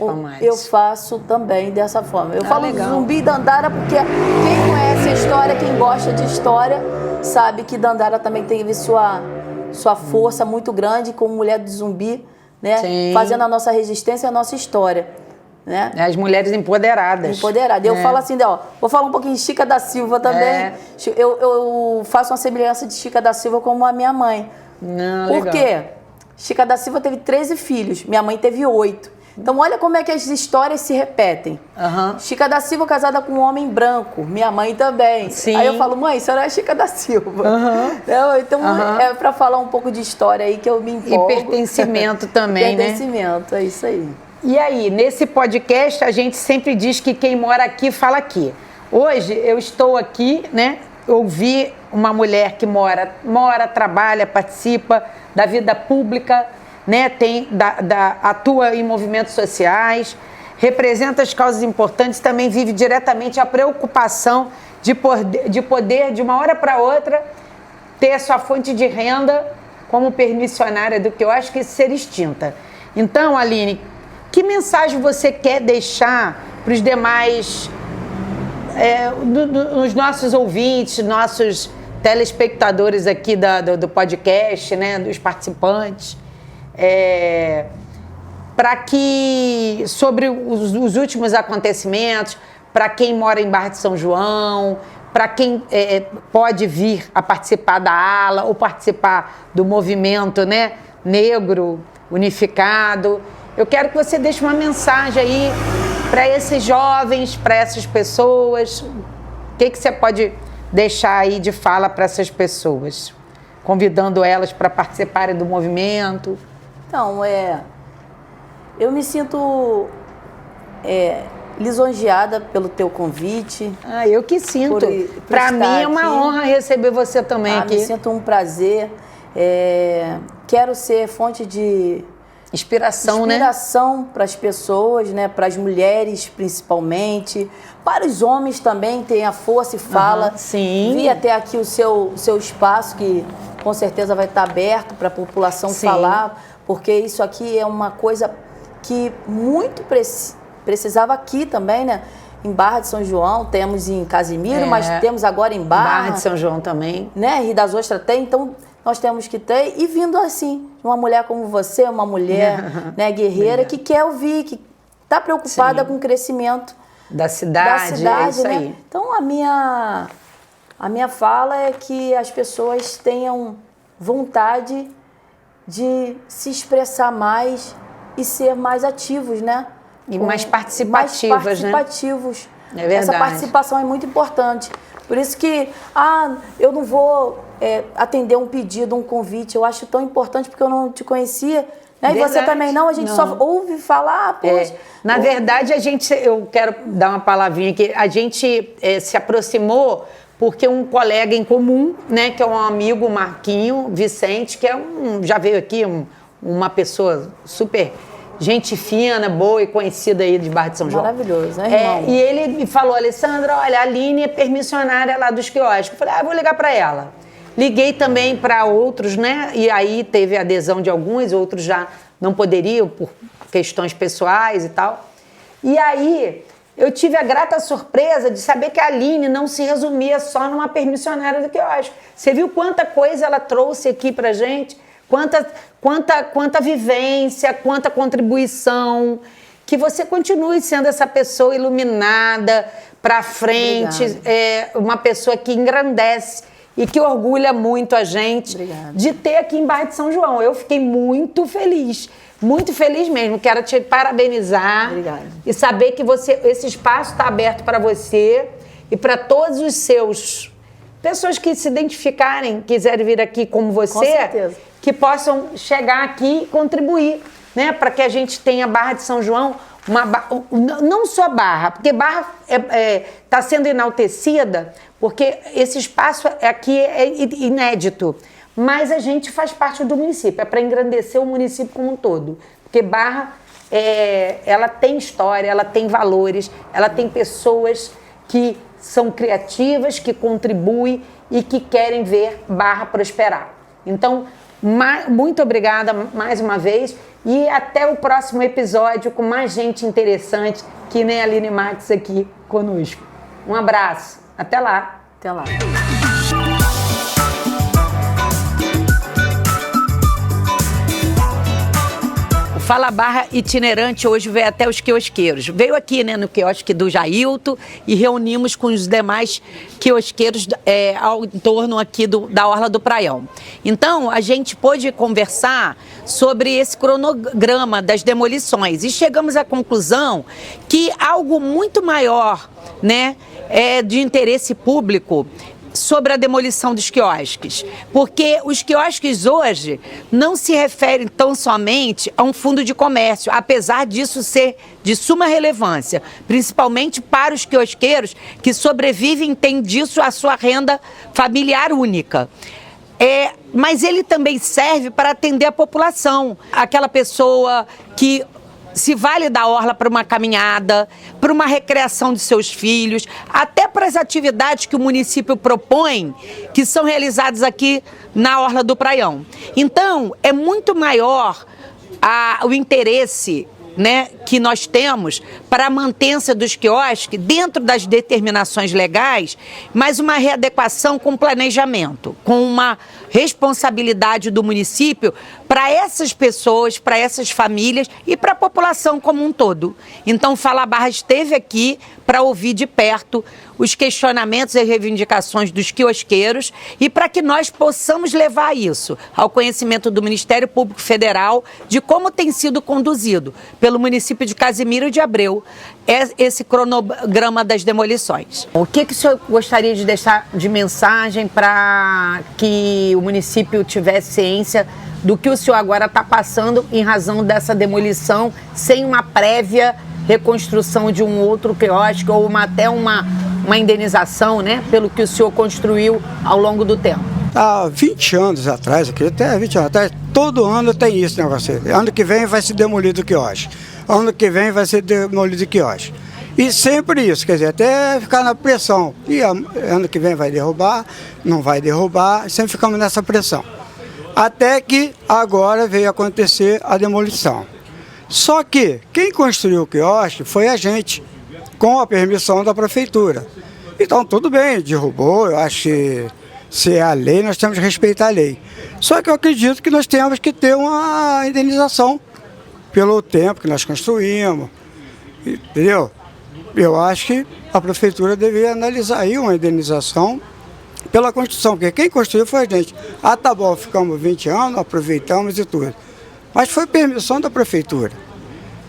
Eu faço também dessa forma. Eu falo legal. Zumbi e Dandara porque quem conhece a história, quem gosta de história, sabe que Dandara também teve sua força muito grande como mulher de Zumbi, né? Sim. Fazendo a nossa resistência e a nossa história. Né? As mulheres empoderadas. Eu falo assim, vou falar um pouquinho de Chica da Silva também. Eu faço uma semelhança de Chica da Silva como a minha mãe. Por quê? Chica da Silva teve 13 filhos, minha mãe teve 8. Então, olha como é que as histórias se repetem. Chica da Silva casada com um homem branco, minha mãe também. Sim. Aí eu falo, mãe, a senhora é Chica da Silva. Então, é para falar um pouco de história aí que eu me empolgo. E pertencimento também, pertencimento, é isso aí. E aí, nesse podcast, a gente sempre diz que quem mora aqui, fala aqui. Hoje, eu estou aqui, né? Ouvi uma mulher que mora, trabalha, participa da vida pública, né? Atua em movimentos sociais, representa as causas importantes, também vive diretamente a preocupação de poder, de uma hora para outra, ter a sua fonte de renda como permissionária do que eu acho que ser extinta. Então, Aline, que mensagem você quer deixar para os demais, os nossos ouvintes, nossos telespectadores aqui do podcast, né, dos participantes, para que, sobre os últimos acontecimentos, para quem mora em Barra de São João, para quem pode vir a participar da ala ou participar do movimento, né, negro unificado. Eu quero que você deixe uma mensagem aí para esses jovens, para essas pessoas. O que você pode deixar aí de fala para essas pessoas? Convidando elas para participarem do movimento. Então, eu me sinto lisonjeada pelo teu convite. Eu que sinto. Para mim é uma honra receber você também aqui. Me sinto um prazer. Quero ser fonte de inspiração, né? Para as pessoas, né? Para as mulheres principalmente, para os homens também, tem a força e fala. Sim. Vi até aqui o seu espaço, que com certeza vai estar aberto para a população falar, porque isso aqui é uma coisa que muito precisava aqui também, né? Em Barra de São João, temos em Casimiro, mas temos agora em Barra de São João também. Né? Rio das Ostras tem, então nós temos que ter. E vindo assim, uma mulher como você, uma mulher né, guerreira, que quer ouvir, que está preocupada com o crescimento da cidade, é isso né? aí. Então a minha fala é que as pessoas tenham vontade de se expressar mais e ser mais ativos, né? E mais participativas, né? É verdade. Essa participação é muito importante. Por isso que, eu não vou atender um pedido, um convite. Eu acho tão importante porque eu não te conhecia. Né? E você também não, a gente só ouve falar, poxa. Na verdade, eu quero dar uma palavrinha aqui, a gente se aproximou porque um colega em comum, né, que é um amigo, Marquinho Vicente, que já veio aqui, uma pessoa super gente fina, boa e conhecida aí de Barra de São João. Maravilhoso, né, irmão? E ele me falou, Alessandra, olha, a Aline é permissionária lá dos quiosques. Eu falei, vou ligar para ela. Liguei também para outros, né? E aí teve adesão de alguns, outros já não poderiam por questões pessoais e tal. E aí eu tive a grata surpresa de saber que a Aline não se resumia só numa permissionária do quiosque. Você viu quanta coisa ela trouxe aqui pra gente? Quanta vivência, quanta contribuição, que você continue sendo essa pessoa iluminada para frente, uma pessoa que engrandece e que orgulha muito a gente de ter aqui em Barra de São João. Eu fiquei muito feliz mesmo. Quero te parabenizar e saber que esse espaço está aberto para você e para todos os seus pessoas que se identificarem, quiserem vir aqui como você. Com certeza. Que possam chegar aqui e contribuir, né? Para que a gente tenha Barra de São João, não só Barra, porque Barra está sendo enaltecida, porque esse espaço aqui é inédito, mas a gente faz parte do município, é para engrandecer o município como um todo, porque Barra, ela tem história, ela tem valores, ela tem pessoas que são criativas, que contribuem e que querem ver Barra prosperar. Então, muito obrigada mais uma vez e até o próximo episódio com mais gente interessante que nem a Aline Max aqui conosco. Um abraço, até lá. Até lá. Fala Barra itinerante hoje veio até os quiosqueiros. Veio aqui, né, no quiosque do Jailton e reunimos com os demais quiosqueiros ao entorno aqui da Orla do Praião. Então, a gente pôde conversar sobre esse cronograma das demolições e chegamos à conclusão que algo muito maior, né, de interesse público sobre a demolição dos quiosques, porque os quiosques hoje não se referem tão somente a um fundo de comércio, apesar disso ser de suma relevância, principalmente para os quiosqueiros que sobrevivem e têm disso a sua renda familiar única. Mas ele também serve para atender a população, aquela pessoa que se vale da orla para uma caminhada, para uma recreação de seus filhos, até para as atividades que o município propõe, que são realizadas aqui na Orla do Praião. Então, é muito maior o interesse, né, que nós temos para a mantença dos quiosques dentro das determinações legais, mas uma readequação com planejamento, com uma responsabilidade do município para essas pessoas, para essas famílias e para a população como um todo. Então, Fala Barra esteve aqui para ouvir de perto os questionamentos e reivindicações dos quiosqueiros e para que nós possamos levar isso ao conhecimento do Ministério Público Federal de como tem sido conduzido pelo município de Casimiro de Abreu esse cronograma das demolições. O que o senhor gostaria de deixar de mensagem para que o município tivesse ciência do que o senhor agora está passando em razão dessa demolição sem uma prévia reconstrução de um outro quiosque ou até uma indenização, né, pelo que o senhor construiu ao longo do tempo? Há 20 anos atrás, até 20 anos atrás, todo ano tem isso negócio. Ano que vem vai ser demolido o quiosque. Ano que vem vai ser demolido o quiosque. E sempre isso, quer dizer, até ficar na pressão. E ano que vem vai derrubar, não vai derrubar, sempre ficamos nessa pressão. Até que agora veio acontecer a demolição. Só que quem construiu o quiosque foi a gente, com a permissão da prefeitura. Então tudo bem, derrubou, eu acho que se é a lei, nós temos que respeitar a lei. Só que eu acredito que nós temos que ter uma indenização pelo tempo que nós construímos, entendeu? Eu acho que a prefeitura deveria analisar aí uma indenização pela construção, porque quem construiu foi a gente. Ah, tá bom, ficamos 20 anos, aproveitamos e tudo. Mas foi permissão da prefeitura.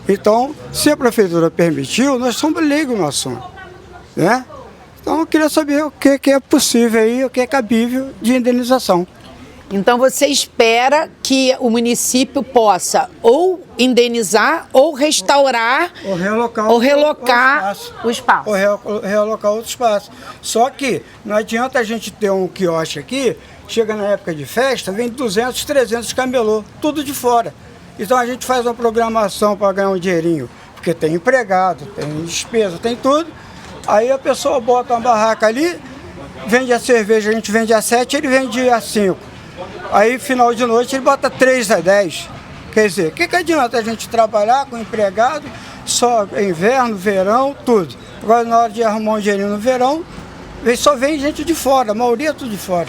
Então, se a prefeitura permitiu, nós somos leigos no assunto, né? Então, eu queria saber o que é possível aí, o que é cabível de indenização. Então você espera que o município possa ou indenizar ou restaurar ou relocar o espaço. Ou realocar outro espaço. Só que não adianta a gente ter um quiosque aqui, chega na época de festa, vem 200, 300 camelô, tudo de fora. Então a gente faz uma programação para ganhar um dinheirinho, porque tem empregado, tem despesa, tem tudo. Aí a pessoa bota uma barraca ali, vende a cerveja, a gente vende a 7, ele vende a 5. Aí, final de noite, ele bota 3 a 10. Quer dizer, o que adianta a gente trabalhar com empregado, só inverno, verão, tudo. Agora, na hora de arrumar um dinheirinho no verão, só vem gente de fora, a maioria é tudo de fora.